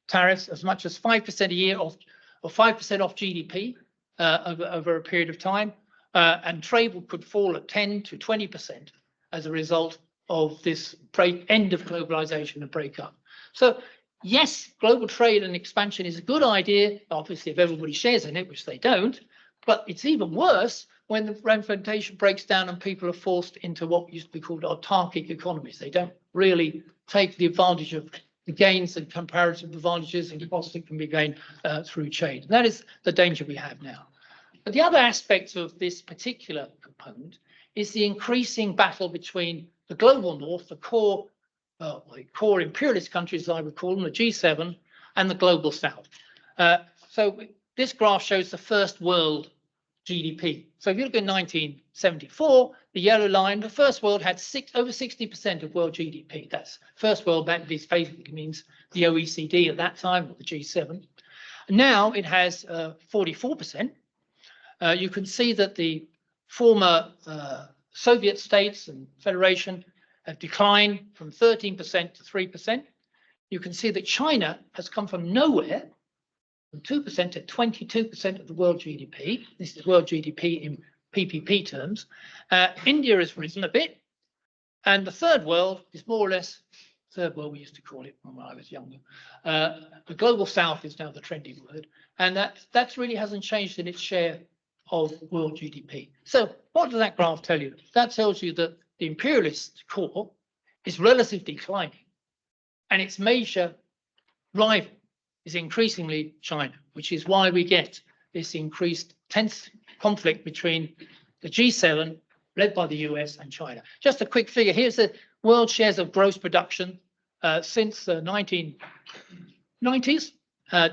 tariffs, as much as 5% a year off, or 5% off GDP over a period of time, and trade could fall at 10 to 20% as a result of this end of globalization and breakup. So yes, global trade and expansion is a good idea, obviously, if everybody shares in it, which they don't, but it's even worse when the fragmentation breaks down and people are forced into what used to be called autarkic economies. They don't really take the advantage of the gains and comparative advantages and costs that can be gained through trade. And that is the danger we have now. But the other aspect of this particular component is the increasing battle between the global north, the core imperialist countries, as I would call them, the G7, and the global south. So this graph shows the first world GDP. So if you look at 1974, the yellow line, the first world had over 60% of world GDP. That's first world, that basically means the OECD at that time, or the G7. Now it has 44%. You can see that the former Soviet states and federation have declined from 13% to 3%. You can see that China has come from nowhere, from 2% to 22% of the world GDP. This is world GDP in PPP terms. India has risen a bit. And the third world is more or less, third world we used to call it when I was younger. The global south is now the trendy word. And that really hasn't changed in its share of world GDP. So what does that graph tell you? That tells you that the imperialist core is relatively declining, and its major rival is increasingly China, which is why we get this increased tense conflict between the G7, led by the US, and China. Just a quick figure. Here's the world shares of gross production since the 1990s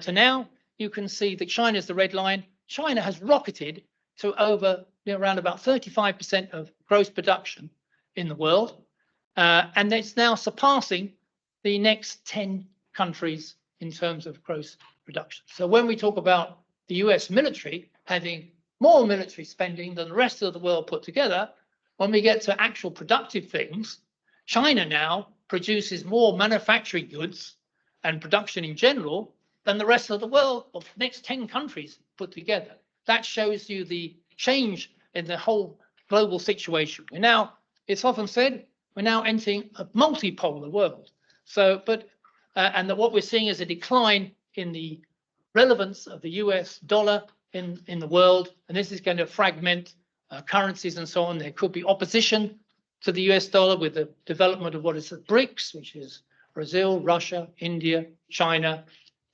to now. You can see that China is the red line. China has rocketed to over around about 35% of gross production in the world, and it's now surpassing the next 10 countries in terms of gross production. So when we talk about the US military having more military spending than the rest of the world put together, when we get to actual productive things, China now produces more manufacturing goods and production in general than the rest of the world, of the next 10 countries put together. That shows you the change in the whole global situation. It's often said, we're now entering a multipolar world. So, and that what we're seeing is a decline in the relevance of the US dollar in the world, and this is going to fragment currencies and so on. There could be opposition to the US dollar with the development of what is the BRICS, which is Brazil, Russia, India, China,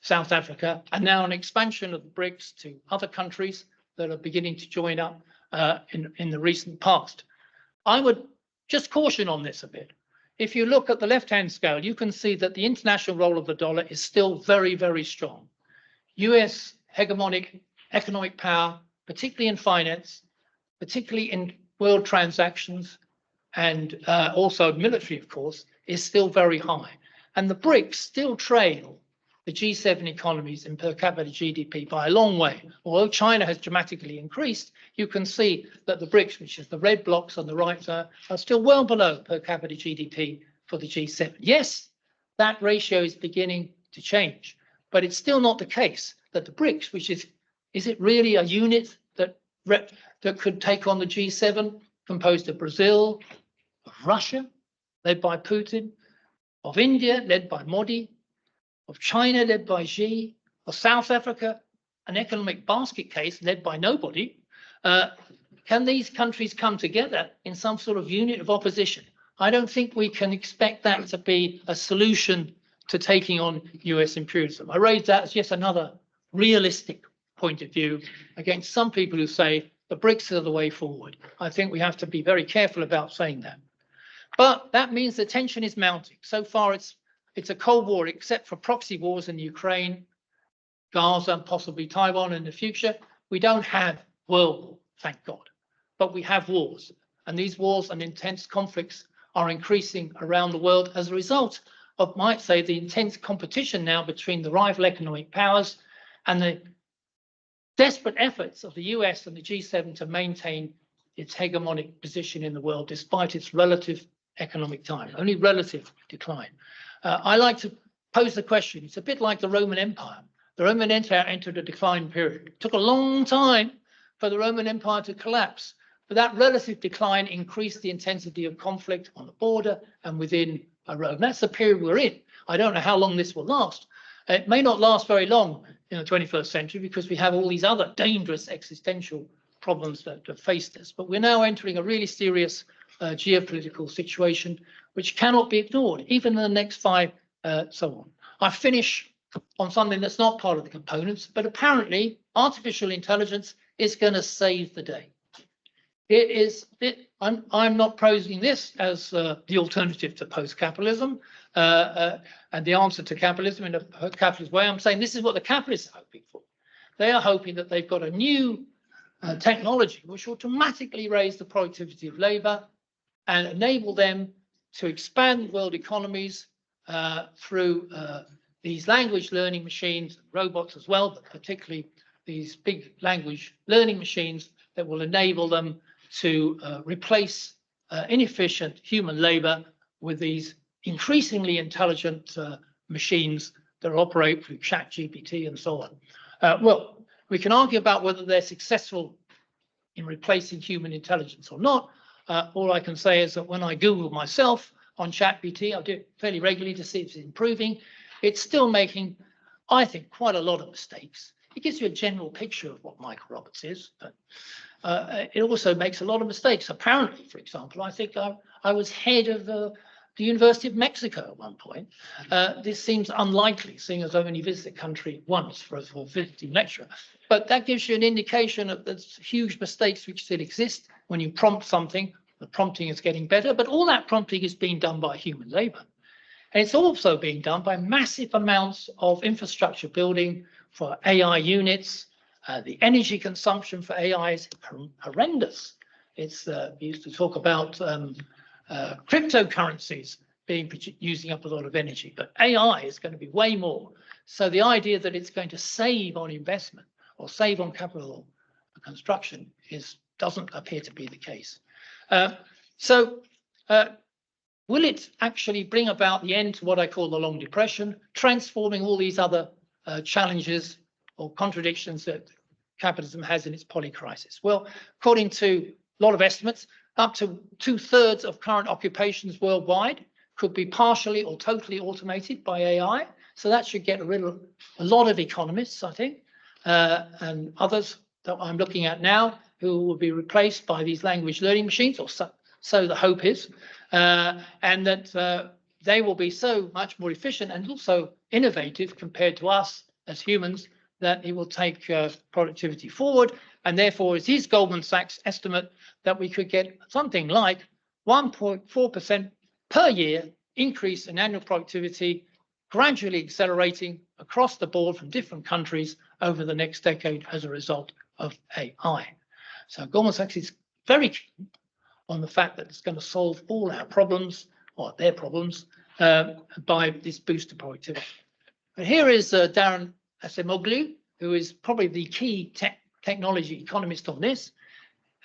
South Africa, and now an expansion of the BRICS to other countries that are beginning to join up in the recent past. I would just caution on this a bit. If you look at the left-hand scale, you can see that the international role of the dollar is still very, very strong. US hegemonic economic power, particularly in finance, particularly in world transactions, and also military, of course, is still very high. And the BRICS still trail the G7 economies in per capita GDP by a long way. Although China has dramatically increased, you can see that the BRICS, which is the red blocks on the right, are still well below per capita GDP for the G7. Yes, that ratio is beginning to change. But it's still not the case that the BRICS, which is it really a unit that could take on the G7, composed of Brazil, of Russia, led by Putin, of India, led by Modi, of China, led by Xi, of South Africa, an economic basket case led by nobody. Can these countries come together in some sort of unit of opposition? I don't think we can expect that to be a solution to taking on US imperialism. I raise that as yet another realistic point of view against some people who say the BRICS are the way forward. I think we have to be very careful about saying that. But that means the tension is mounting. So far, it's a Cold War, except for proxy wars in Ukraine, Gaza, and possibly Taiwan in the future. We don't have world war, thank God, but we have wars. And these wars and intense conflicts are increasing around the world as a result of, might say, the intense competition now between the rival economic powers and the desperate efforts of the US and the G7 to maintain its hegemonic position in the world despite its relative economic time, only relative decline. I like to pose the question, it's a bit like the Roman Empire. The Roman Empire entered a decline period. It took a long time for the Roman Empire to collapse, but that relative decline increased the intensity of conflict on the border and within Rome. That's the period we're in. I don't know how long this will last. It may not last very long in the 21st century because we have all these other dangerous existential problems that have faced us. But we're now entering a really serious geopolitical situation which cannot be ignored, even in the next five, so on. I finish on something that's not part of the components, but apparently artificial intelligence is going to save the day. I'm not posing this as the alternative to post-capitalism and the answer to capitalism in a capitalist way. I'm saying this is what the capitalists are hoping for. They are hoping that they've got a new technology which will dramatically raise the productivity of labor and enable them to expand world economies through these language learning machines, robots as well, but particularly these big language learning machines that will enable them to replace inefficient human labor with these increasingly intelligent machines that operate through ChatGPT and so on. Well, we can argue about whether they're successful in replacing human intelligence or not. All I can say is that when I Google myself on ChatGPT, I do it fairly regularly to see if it's improving. It's still making, I think, quite a lot of mistakes. It gives you a general picture of what Michael Roberts is, but it also makes a lot of mistakes. Apparently, for example, I think I was head of the University of Mexico at one point. This seems unlikely, seeing as I only visited the country once for a visiting lecturer. But that gives you an indication of the huge mistakes which still exist when you prompt something. The prompting is getting better, but all that prompting is being done by human labor. And it's also being done by massive amounts of infrastructure building for AI units. The energy consumption for AI is horrendous. It's we used to talk about cryptocurrencies using up a lot of energy, but AI is going to be way more. So the idea that it's going to save on investment or save on capital construction doesn't appear to be the case. Will it actually bring about the end to what I call the long depression, transforming all these other challenges or contradictions that capitalism has in its polycrisis? Well, according to a lot of estimates, up to 2/3 of current occupations worldwide could be partially or totally automated by AI. So that should get rid of a lot of economists, I think, and others that I'm looking at now who will be replaced by these language learning machines, or so the hope is, and that they will be so much more efficient and also innovative compared to us as humans that it will take productivity forward. And therefore, it is Goldman Sachs' estimate that we could get something like 1.4% per year increase in annual productivity, gradually accelerating across the board from different countries over the next decade as a result of AI. So Goldman Sachs is very keen on the fact that it's going to solve all our problems, or their problems, by this boost to productivity. But here is Darren Acemoglu, who is probably the key technology economist on this.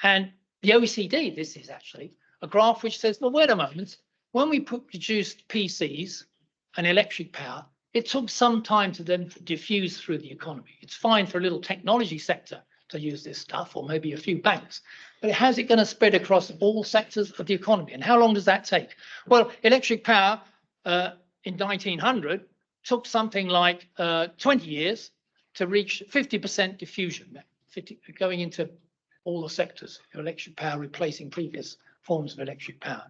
And the OECD, this is actually a graph which says, well, wait a moment, when we produced PCs and electric power, it took some time to then diffuse through the economy. It's fine for a little technology sector to use this stuff, or maybe a few banks, but how's it going to spread across all sectors of the economy? And how long does that take? Well, electric power in 1900 took something like 20 years to reach 50% diffusion, going into all the sectors, electric power replacing previous forms of electric power.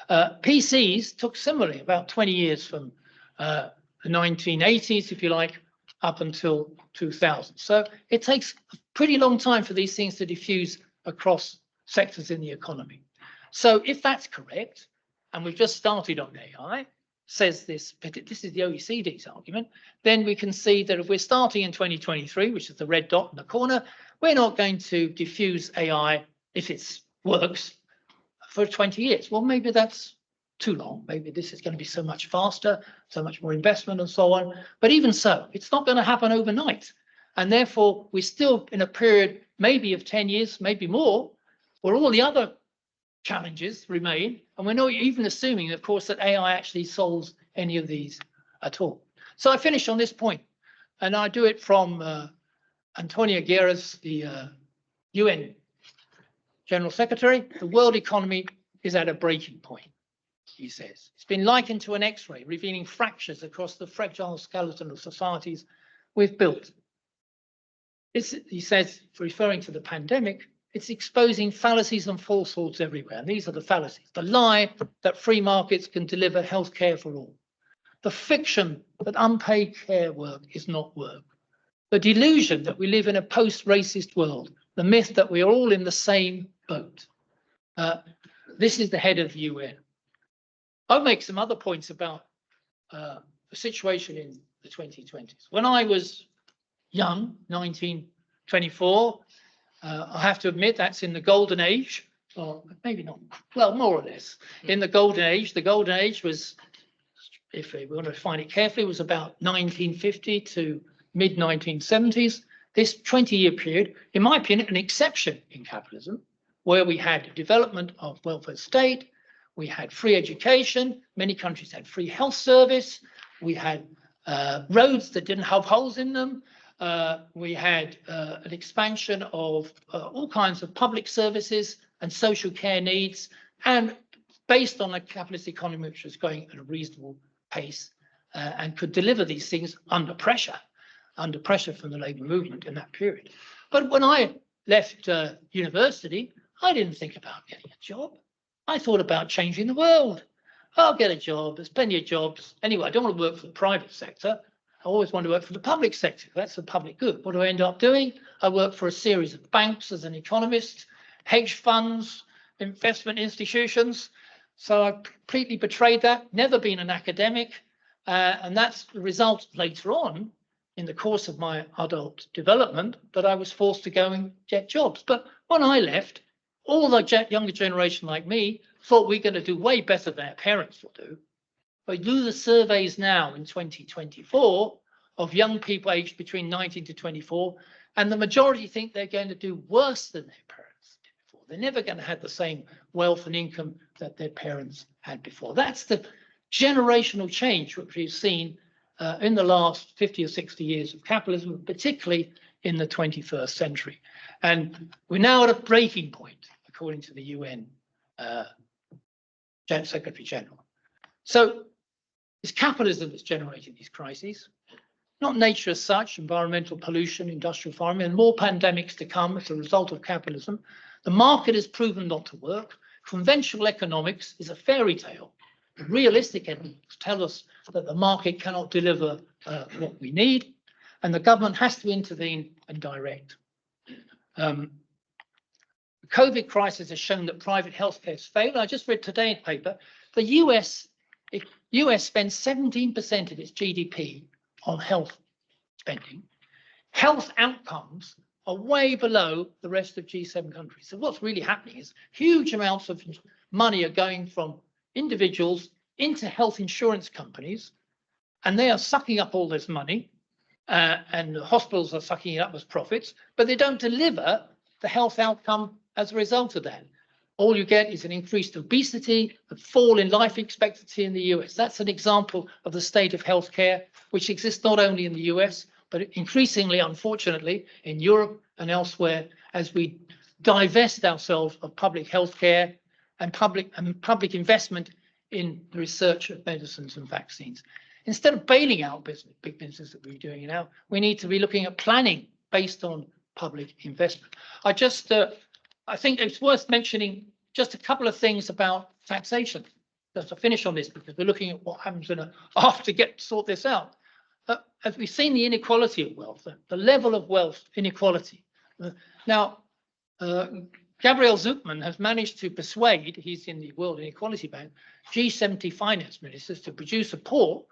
PCs took similarly about 20 years from the 1980s, if you like, up until 2000. So it takes a pretty long time for these things to diffuse across sectors in the economy. So if that's correct, and we've just started on AI, says this, but this is the OECD's argument, then we can see that if we're starting in 2023, which is the red dot in the corner, we're not going to diffuse AI, if it works, for 20 years. Well, maybe that's too long. Maybe this is going to be so much faster, so much more investment and so on. But even so, it's not going to happen overnight. And therefore, we're still in a period maybe of 10 years, maybe more, where all the other challenges remain. And we're not even assuming, of course, that AI actually solves any of these at all. So I finish on this point, and I do it from Antonio Guterres, the UN General Secretary. The world economy is at a breaking point, he says. It's been likened to an X-ray, revealing fractures across the fragile skeleton of societies we've built. He says, referring to the pandemic, it's exposing fallacies and falsehoods everywhere. And these are the fallacies. The lie that free markets can deliver healthcare for all. The fiction that unpaid care work is not work. The delusion that we live in a post-racist world. The myth that we are all in the same boat. This is the head of the UN. I'll make some other points about the situation in the 2020s. When I was young, 1924, I have to admit that's in the golden age, or maybe not, well, more or less. In the golden age was, if we want to define it carefully, was about 1950 to mid-1970s. This 20-year period, in my opinion, an exception in capitalism, where we had development of welfare state, we had free education, many countries had free health service, we had roads that didn't have holes in them, we had an expansion of all kinds of public services and social care needs, and based on a capitalist economy which was going at a reasonable pace and could deliver these things under pressure from the labour movement in that period. But when I left university, I didn't think about getting a job. I thought about changing the world. I'll get a job. There's plenty of jobs. Anyway, I don't want to work for the private sector. I always want to work for the public sector. That's the public good. What do I end up doing? I work for a series of banks as an economist, hedge funds, investment institutions. So I completely betrayed that, never been an academic. And that's the result later on in the course of my adult development that I was forced to go and get jobs. But when I left, all the younger generation like me thought we're going to do way better than our parents will do. But do the surveys now in 2024 of young people aged between 19 to 24, and the majority think they're going to do worse than their parents did before. They're never going to have the same wealth and income that their parents had before. That's the generational change which we've seen in the last 50 or 60 years of capitalism, particularly in the 21st century. And we're now at a breaking point, according to the UN Secretary General. So it's capitalism that's generating these crises, not nature as such, environmental pollution, industrial farming, and more pandemics to come as a result of capitalism. The market has proven not to work. Conventional economics is a fairy tale. Realistic economics tell us that the market cannot deliver what we need, and the government has to intervene and direct. The COVID crisis has shown that private healthcare has failed. I just read today in a paper, the US spends 17% of its GDP on health spending. Health outcomes are way below the rest of G7 countries. So what's really happening is huge amounts of money are going from individuals into health insurance companies, and they are sucking up all this money, and the hospitals are sucking it up as profits, but they don't deliver the health outcome as a result of that. all you get is an increased obesity, a fall in life expectancy in the US. That's an example of the state of healthcare, which exists not only in the US, but increasingly, unfortunately, in Europe and elsewhere, as we divest ourselves of public healthcare and public investment in the research of medicines and vaccines. Instead of bailing out big business that we're doing now, we need to be looking at planning based on public investment. I think it's worth mentioning just a couple of things about taxation. Just to finish on this, because we're looking at what happens after sort this out. As we've seen the inequality of wealth, the level of wealth inequality. Now, Gabriel Zucman has managed to persuade, he's in the World Inequality Bank, G70 finance ministers to produce a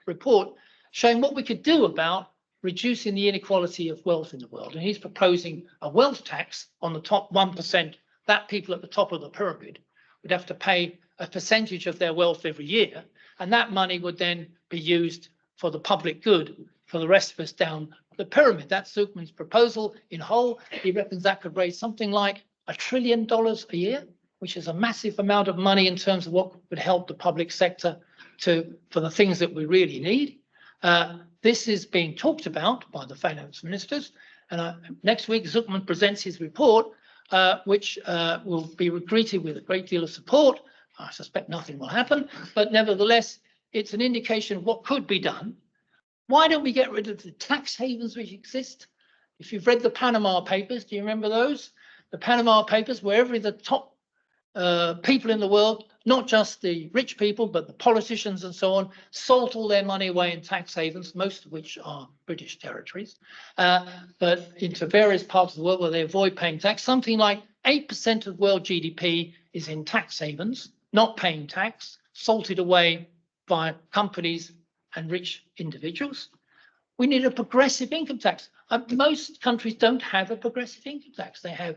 report showing what we could do about reducing the inequality of wealth in the world. And he's proposing a wealth tax on the top 1%, that people at the top of the pyramid would have to pay a percentage of their wealth every year. And that money would then be used for the public good for the rest of us down the pyramid. That's Zucman's proposal in whole. He reckons that could raise something like $1 trillion a year, which is a massive amount of money in terms of what would help the public sector for the things that we really need. This is being talked about by the finance ministers. And next week, Zucman presents his report, which will be greeted with a great deal of support. I suspect nothing will happen, but nevertheless, it's an indication of what could be done. Why don't we get rid of the tax havens which exist? If you've read the Panama Papers, do you remember those? The Panama Papers, where the top people in the world, not just the rich people, but the politicians and so on, salt all their money away in tax havens, most of which are British territories, but into various parts of the world where they avoid paying tax. Something like 8% of world GDP is in tax havens, not paying tax, salted away by companies and rich individuals. We need a progressive income tax. Most countries don't have a progressive income tax. They have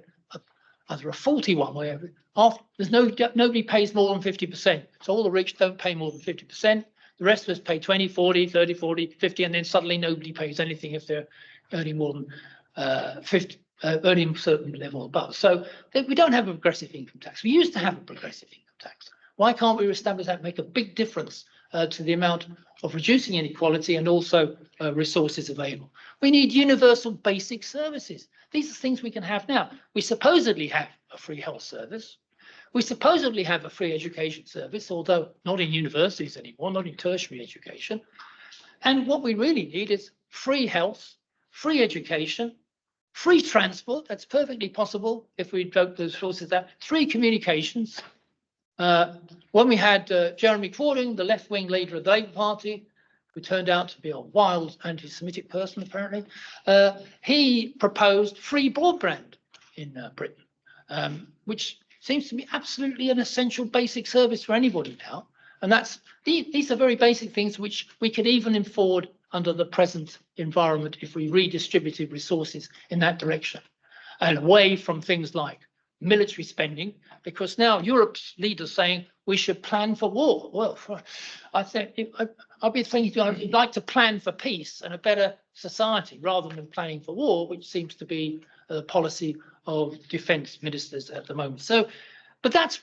either a faulty one where nobody pays more than 50%. So all the rich don't pay more than 50%. The rest of us pay 20, 40, 30, 40, 50, and then suddenly nobody pays anything if they're earning more than 50, earning a certain level above. So we don't have a progressive income tax. We used to have a progressive income tax. Why can't we establish that, make a big difference to the amount of reducing inequality and also resources available? We need universal basic services. These are things we can have now. We supposedly have a free health service. We supposedly have a free education service, although not in universities anymore, not in tertiary education. And what we really need is free health, free education, free transport. That's perfectly possible if we devote those resources out. Free communications. When we had Jeremy Corbyn, the left-wing leader of the Labour Party, who turned out to be a wild anti-Semitic person, apparently, he proposed free broadband in Britain, which seems to be absolutely an essential basic service for anybody now. And these are very basic things which we could even afford under the present environment if we redistributed resources in that direction and away from things like military spending, because now Europe's leaders saying we should plan for war. Well, I think I'll be thinking I'd like to plan for peace and a better society rather than planning for war, which seems to be the policy of defense ministers at the moment. So, but that's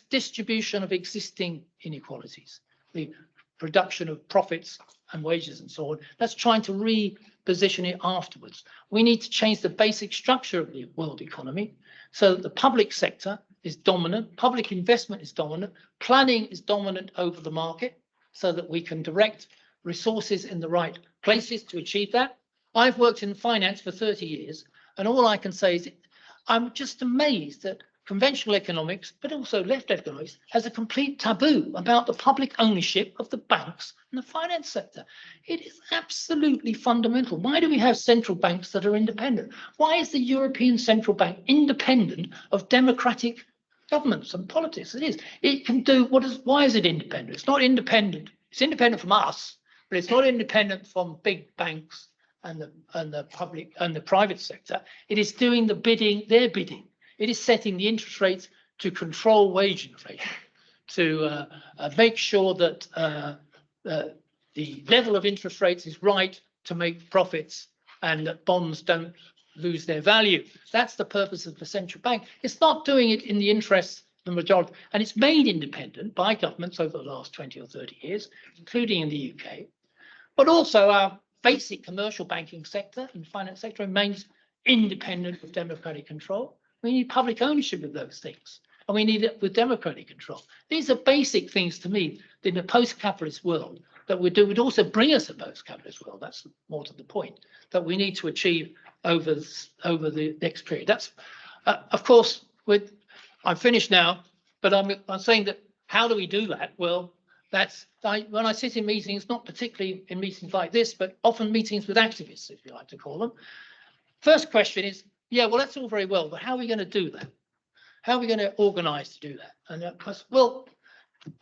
distribution of existing inequalities, the production of profits and wages and so on. That's trying to reposition it afterwards. We need to change the basic structure of the world economy so that the public sector is dominant, public investment is dominant, planning is dominant over the market so that we can direct resources in the right places to achieve that. I've worked in finance for 30 years, and all I can say is I'm just amazed that conventional economics, but also left economics, has a complete taboo about the public ownership of the banks and the finance sector. It is absolutely fundamental. Why do we have central banks that are independent? Why is the European Central Bank independent of democratic governments and politics? It is. It can do why is it independent? It's not independent. It's independent from us, but it's not independent from big banks and the public and the private sector. It is doing their bidding. It is setting the interest rates to control wage inflation, to make sure that the level of interest rates is right to make profits and that bonds don't lose their value. That's the purpose of the central bank. It's not doing it in the interests of the majority, and it's made independent by governments over the last 20 or 30 years, including in the UK. But also our basic commercial banking sector and finance sector remains independent of democratic control. We need public ownership of those things, and we need it with democratic control. These are basic things to me in a post-capitalist world that would also bring us a post-capitalist world. That's more to the point that we need to achieve over the next period. That's, of course, I'm finished now, but I'm saying that how do we do that? Well, when I sit in meetings, not particularly in meetings like this, but often meetings with activists, if you like to call them. First question is, yeah, well, that's all very well, but how are we going to do that? How are we going to organize to do that? And well,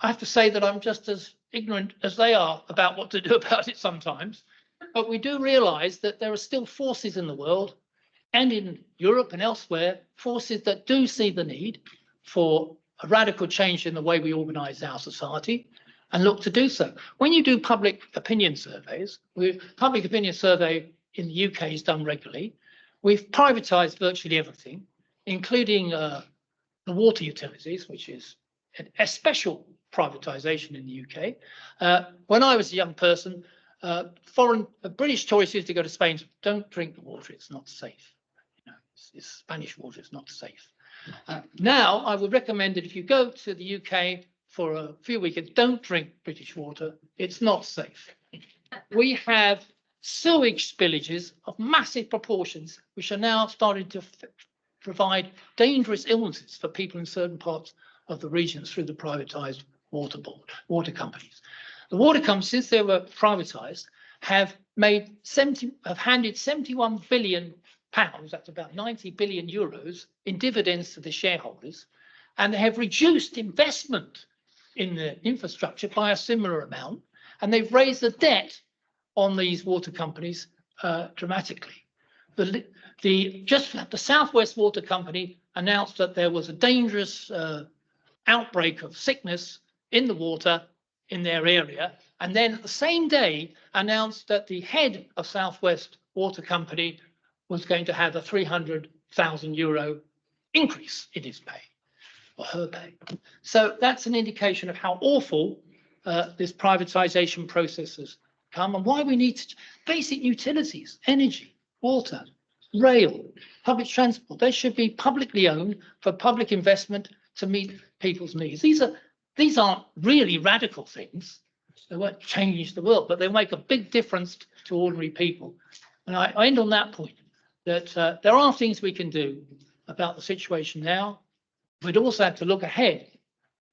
I have to say that I'm just as ignorant as they are about what to do about it sometimes. But we do realize that there are still forces in the world and in Europe and elsewhere, forces that do see the need for a radical change in the way we organize our society and look to do so. When you do public opinion surveys, public opinion survey in the UK is done regularly. We've privatized virtually everything, including the water utilities, which is a special privatization in the UK. When I was a young person, British tourists used to go to Spain. Don't drink the water; it's not safe. You know, it's Spanish water; it's not safe. Now, I would recommend that if you go to the UK for a few weekends, don't drink British water. It's not safe. We have sewage spillages of massive proportions, which are now starting to provide dangerous illnesses for people in certain parts of the regions through the privatized water companies. The water companies, since they were privatized, have handed 71 billion pounds, that's about 90 billion euros, in dividends to the shareholders, and they have reduced investment in the infrastructure by a similar amount, and they've raised the debt on these water companies dramatically. The Southwest Water Company announced that there was a dangerous outbreak of sickness in the water in their area, and then the same day announced that the head of Southwest Water Company was going to have a 300,000 euro increase in his pay, or her pay. So that's an indication of how awful this privatization process has come, and why we need basic utilities, energy, water, rail, public transport. They should be publicly owned for public investment to meet people's needs. These aren't really radical things. They won't change the world, but they make a big difference to ordinary people. And I end on that point, that there are things we can do about the situation now. We'd also have to look ahead,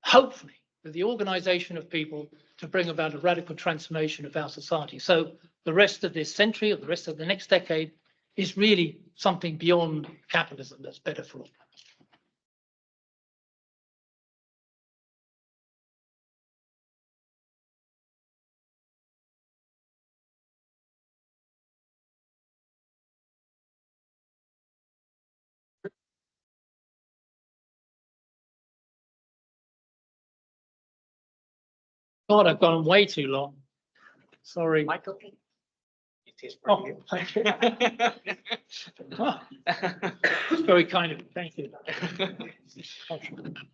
hopefully, with the organization of people to bring about a radical transformation of our society. So the rest of this century, or the rest of the next decade, is really something beyond capitalism that's better for all. God, I've gone way too long. Sorry. Michael? It is for Oh, you. thank you. Oh, that's very kind of you. Thank you.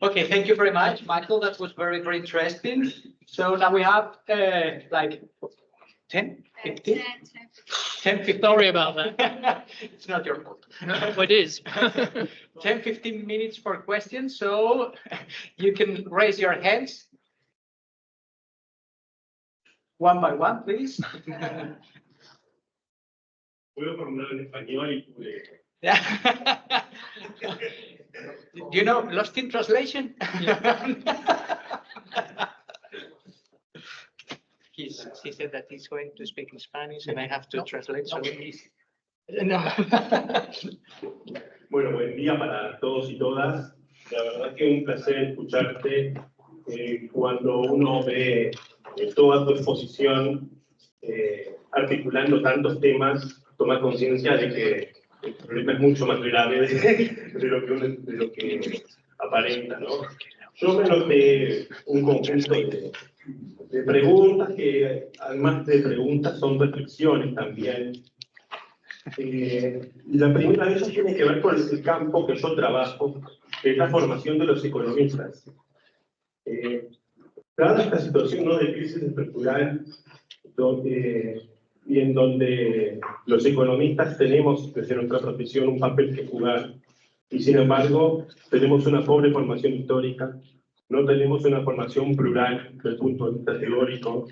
Okay, thank you very much, Michael. That was very, very interesting. So now we have like 10, 15? 10, 15. Sorry about that. It's not your fault. No, it is. 10, 15 minutes for questions. So you can raise your hands. One by one, please. Puedo formular en español y Do you know Lost in Translation? He said that he's going to speak in Spanish and I have to translate. So no. Bueno, buen día para todos y todas. La verdad es que es un placer escucharte cuando uno ve toda tu exposición articulando tantos temas, toma conciencia de que el problema es mucho más grave de lo que aparenta, ¿no? Yo me noté un conjunto de preguntas que, además de preguntas, son reflexiones también. La primera de ellas tiene que ver con el campo que yo trabajo, que es la formación de los economistas. Dada esta situación, ¿no?, de crisis estructural, y en donde los economistas tenemos, desde nuestra profesión, un papel que jugar, y sin embargo tenemos una pobre formación histórica, no tenemos una formación plural desde el punto de vista teórico,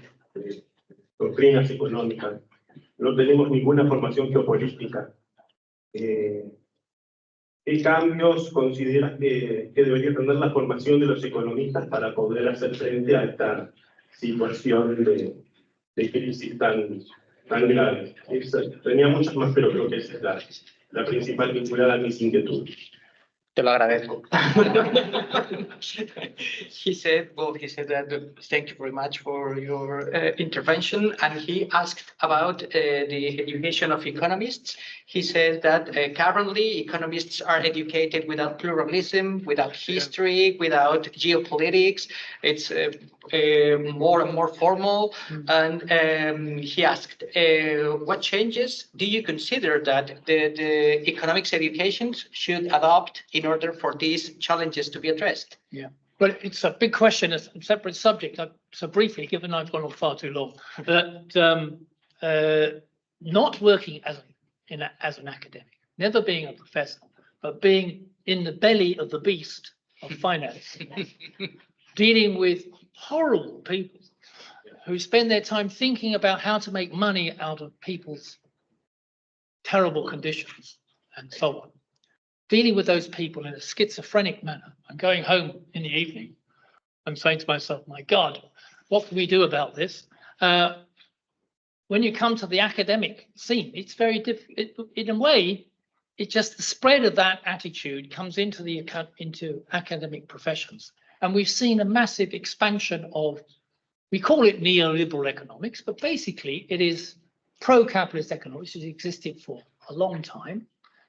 doctrinas económicas, no tenemos ninguna formación geopolítica. ¿Qué cambios consideras que debería tener la formación de los economistas para poder hacer frente a esta situación de crisis tan grave? Tenía muchas más, pero creo que esa es la principal vinculada a mis inquietudes. Te lo agradezco. He said that thank you very much for your intervention, and he asked about the education of economists. He said that currently economists are educated without pluralism, without history, without geopolitics. It's more and more formal. And he asked, what changes do you consider that the economics education should adopt in order for these challenges to be addressed? Yeah, well, it's a big question, it's a separate subject. So briefly, given I've gone on far too long, that not working as an academic, never being a professor, but being in the belly of the beast of finance, dealing with horrible people who spend their time thinking about how to make money out of people's terrible conditions and so on. Dealing with those people in a schizophrenic manner. I'm going home in the evening and saying to myself, my God, what can we do about this? When you come to the academic scene, it's very difficult. In a way, it's just the spread of that attitude comes into academic professions. And we've seen a massive expansion of, we call it neoliberal economics, but basically it is pro-capitalist economics, which has existed for a long time,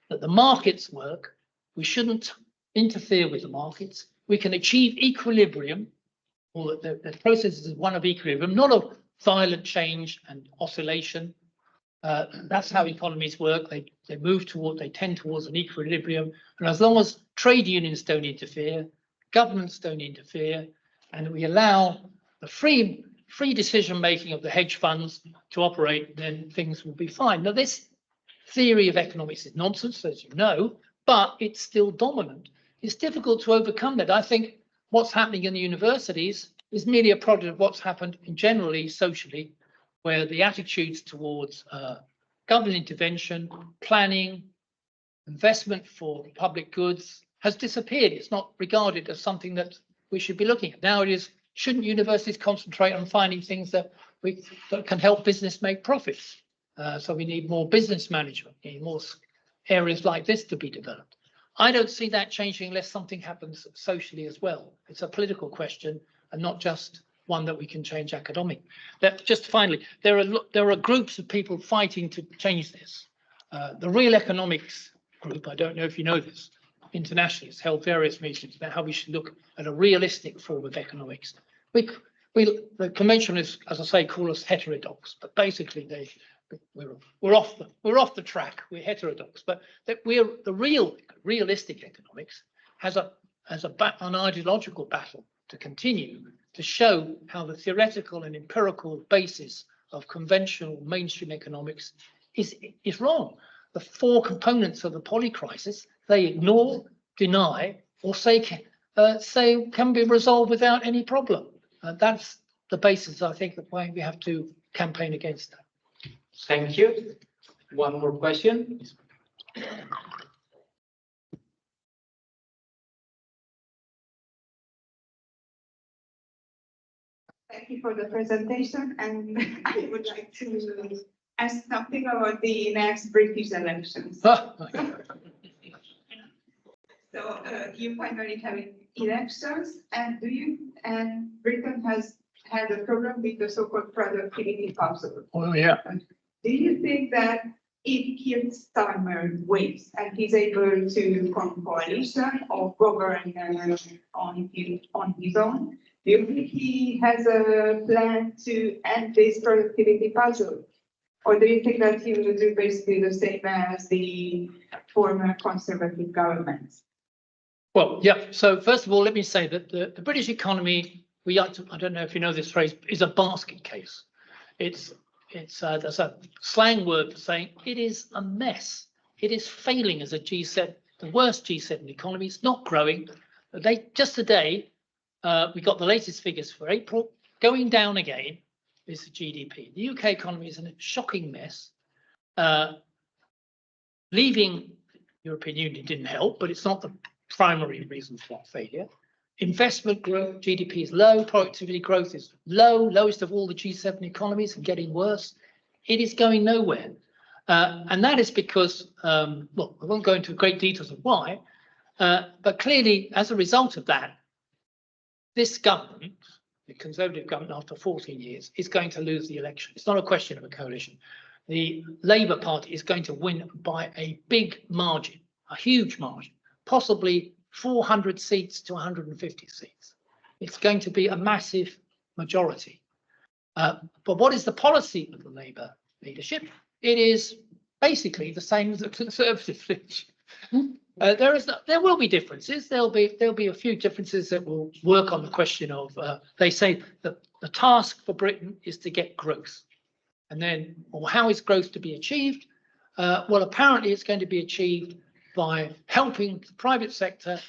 that the markets work, we shouldn't interfere with the markets, we can achieve equilibrium, or the process is one of equilibrium, not of violent change and oscillation. That's how economies work. They tend towards an equilibrium, and as long as trade unions don't interfere, governments don't interfere, and we allow the free decision making of the hedge funds to operate, then things will be fine. Now, this theory of economics is nonsense, as you know, but it's still dominant. It's difficult to overcome that. I think what's happening in the universities is merely a product of what's happened generally socially, where the attitudes towards government intervention, planning, investment for public goods has disappeared. It's not regarded as something that we should be looking at. Now it is, shouldn't universities concentrate on finding things that can help business make profits? So we need more business management, we need more areas like this to be developed. I don't see that changing unless something happens socially as well. It's a political question and not just one that we can change academic. Just finally, there are groups of people fighting to change this. The Real Economics Group, I don't know if you know this, internationally has held various meetings about how we should look at a realistic form of economics. The conventionalists, as I say, call us heterodox, but basically we're off the track. We're heterodox, but the realistic economics has an ideological battle to continue to show how the theoretical and empirical basis of conventional mainstream economics is wrong. The four components of the Polycrisis they ignore, deny, or say can be resolved without any problem. That's the basis, I think, of why we have to campaign against that. Thank you. One more question. Thank you for the presentation, and I would like to ask something about the next British elections. So you finally have elections, and Britain has had a problem with the so-called productivity puzzle. Oh yeah. Do you think that if Keir Starmer wins and he's able to form coalition or govern on his own, do you think he has a plan to end this productivity puzzle? Or do you think that he will do basically the same as the former conservative governments? Well, yeah. So first of all, let me say that the British economy, I don't know if you know this phrase, is a basket case. It's there's a slang word for saying it is a mess. It is failing as a G7, the worst G7 economy. It's not growing. Just today, we got the latest figures for April, going down again is the GDP. The UK economy is in a shocking mess. Leaving the European Union didn't help, but it's not the primary reason for that failure. Investment growth, GDP is low, productivity growth is low, lowest of all the G7 economies and getting worse. It is going nowhere. And that is because, well, I won't go into great details of why, but clearly as a result of that, this government, the Conservative government after 14 years, is going to lose the election. It's not a question of a coalition. The Labour Party is going to win by a big margin, a huge margin, possibly 400 seats to 150 seats. It's going to be a massive majority. But what is the policy of the Labour leadership? It is basically the same as the Conservative leadership. There will be differences. There'll be a few differences that will work on the question of. They say that the task for Britain is to get growth, and then, well, how is growth to be achieved? Well, apparently, it's going to be achieved by helping the private sector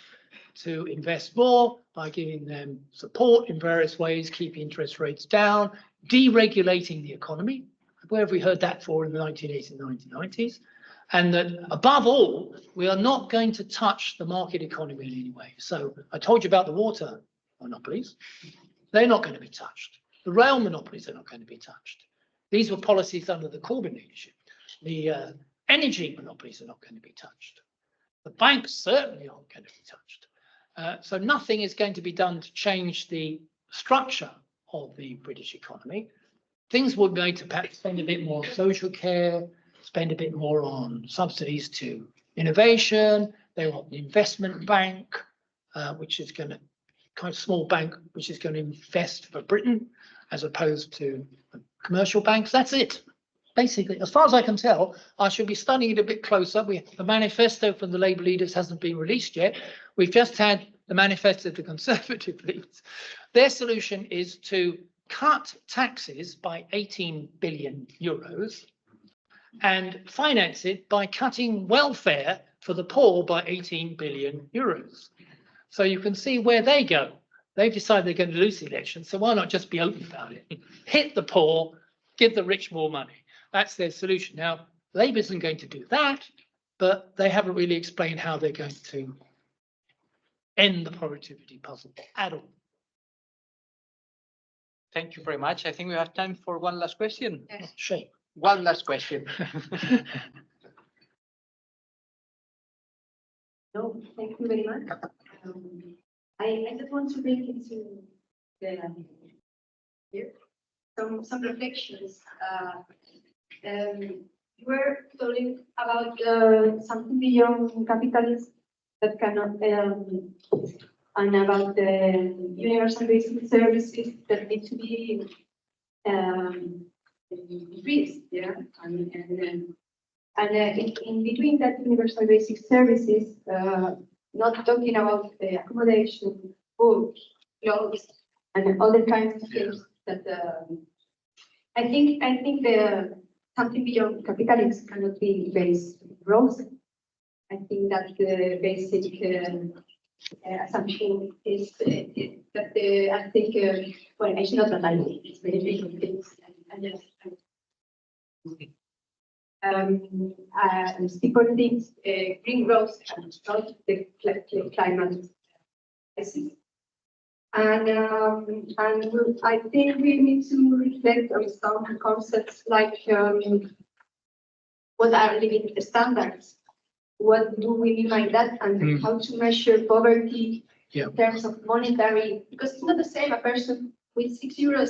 to invest more, by giving them support in various ways, keeping interest rates down, deregulating the economy. Where have we heard that for in the 1980s and 1990s? And that above all, we are not going to touch the market economy in any way. So I told you about the water monopolies. They're not going to be touched. The rail monopolies are not going to be touched. These were policies under the Corbyn leadership. The energy monopolies are not going to be touched. The banks certainly aren't going to be touched. So nothing is going to be done to change the structure of the British economy. Things will be made to perhaps spend a bit more on social care, spend a bit more on subsidies to innovation. They want the investment bank, which is going to kind of small bank, which is going to invest for Britain as opposed to commercial banks. That's it. Basically, as far as I can tell, I should be studying it a bit closer. The manifesto from the Labour leaders hasn't been released yet. We've just had the manifesto of the Conservative leaders. Their solution is to cut taxes by 18 billion euros and finance it by cutting welfare for the poor by 18 billion euros. So you can see where they go. They've decided they're going to lose the election, so why not just be open about it? Hit the poor, give the rich more money. That's their solution. Now, Labour isn't going to do that, but they haven't really explained how they're going to end the productivity puzzle at all. Thank you very much. I think we have time for one last question. Yes. Shame. One last question. No, thank you very much. I just want to make into here some reflections. You were talking about something beyond capitalism that cannot, and about the universal basic services that need to be increased, yeah, and in between that universal basic services, not talking about the accommodation, food, clothes, and other kinds of things that I think the something beyond capitalism cannot be based on growth. I think that the basic assumption is that I think well, I should not analyze it's very different things and just people think green growth and not the climate crisis. And I think we need to reflect on some concepts like what are living standards? What do we mean by that? And how to measure poverty in terms of monetary? Because it's not the same a person with €6 or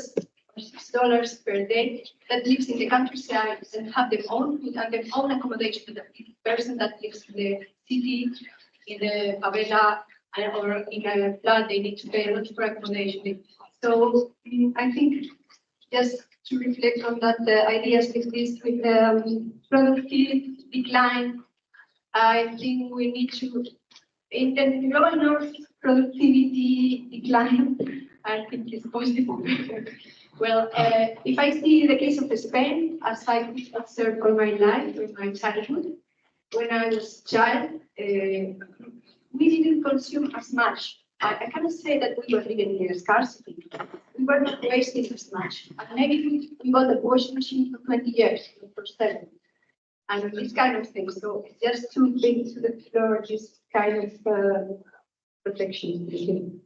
$6 per day that lives in the countryside and have their own food and their own accommodation to the person that lives in the city, in the favela, or in a flat. They need to pay a lot for accommodation. So I think just to reflect on that ideas with this, with productivity decline. I think we need to, in the global north, productivity decline, I think is possible. Well, if I see the case of Spain, as I could observe all my life, in my childhood, when I was a child, we didn't consume as much. I cannot say that we were living in a scarcity. We were not wasting as much. And maybe we bought a washing machine for 20 years, for 7. And this kind of thing. So just to bring to the floor this kind of protection.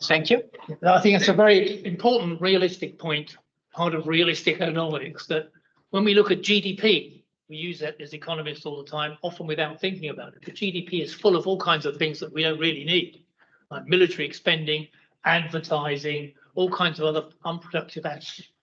Thank you. I think it's a very important realistic point, part of realistic economics, that when we look at GDP, we use that as economists all the time, often without thinking about it. But GDP is full of all kinds of things that we don't really need, like military expending, advertising, all kinds of other unproductive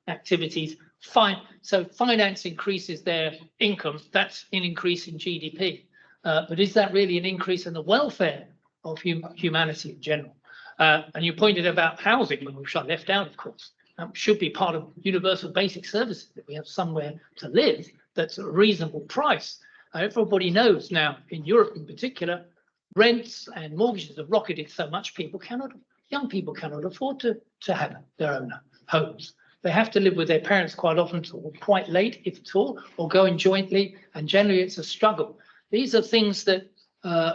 activities. So finance increases their income, that's an increase in GDP. But is that really an increase in the welfare of humanity in general? And you pointed about housing, which I left out, of course. Should be part of universal basic services, that we have somewhere to live that's a reasonable price. Everybody knows now, in Europe in particular, rents and mortgages have rocketed so much, young people cannot afford to have their own homes. They have to live with their parents quite often until quite late, if at all, or going jointly, and generally it's a struggle. These are things that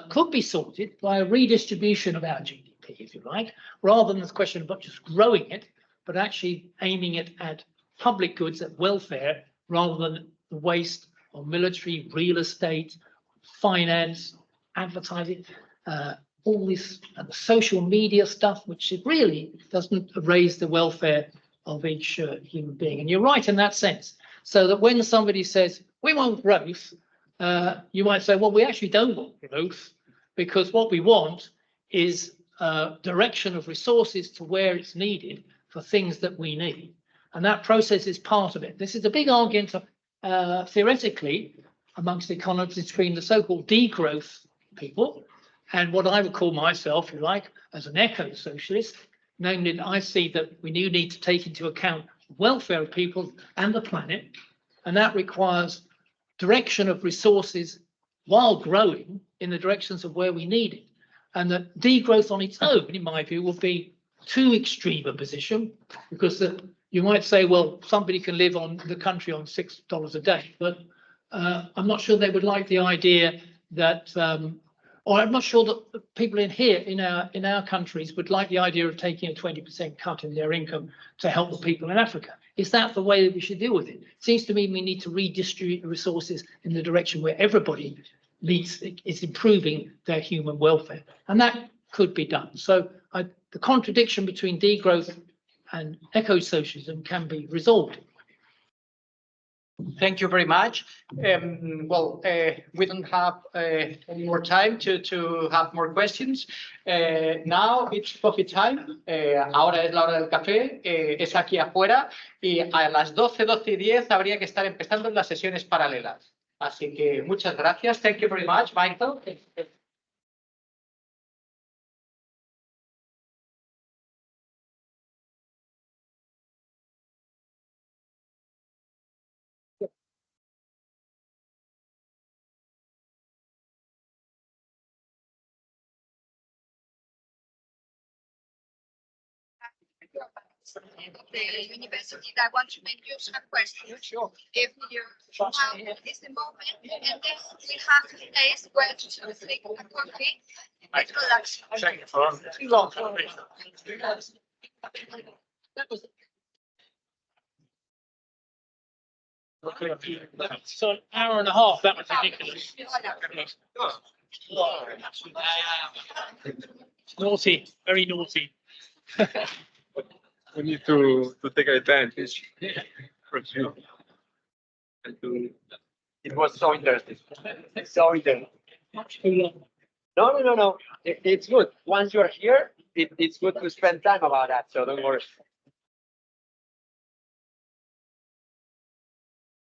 could be sorted by a redistribution of our GDP, if you like, rather than this question about just growing it, but actually aiming it at public goods, at welfare, rather than the waste of military, real estate, finance, advertising, all this social media stuff, which it really doesn't raise the welfare of each human being. And you're right in that sense. So that when somebody says, we want growth, you might say, well, we actually don't want growth, because what we want is direction of resources to where it's needed for things that we need. And that process is part of it. This is a big argument theoretically amongst economists between the so-called degrowth people and what I would call myself, if you like, as an eco-socialist. Namely, I see that we do need to take into account the welfare of people and the planet, and that requires direction of resources while growing in the directions of where we need it. And that degrowth on its own, in my view, would be too extreme a position, because you might say, well, somebody can live on the country on $6 a day, but I'm not sure they would like the idea that, or I'm not sure that the people in our countries would like the idea of taking a 20% cut in their income to help the people in Africa. Is that the way that we should deal with it? It seems to me we need to redistribute the resources in the direction where everybody is improving their human welfare, and that could be done. So the contradiction between degrowth and eco-socialism can be resolved. Thank you very much. We don't have any more time to have more questions. Now it's coffee time. Ahora es la hora del café. Es aquí afuera. Y a las 12:10 habría que estar empezando las sesiones paralelas. Así que muchas gracias. Thank you very much, Michael. The university that want to make you some questions. Sure. If you have this moment, and then we have a place where to drink a coffee and relax. So an hour and a half, that was ridiculous. Naughty, very naughty. We need to take advantage. It was so interesting. So interesting. No. It's good. Once you're here, it's good to spend time about that. So don't worry.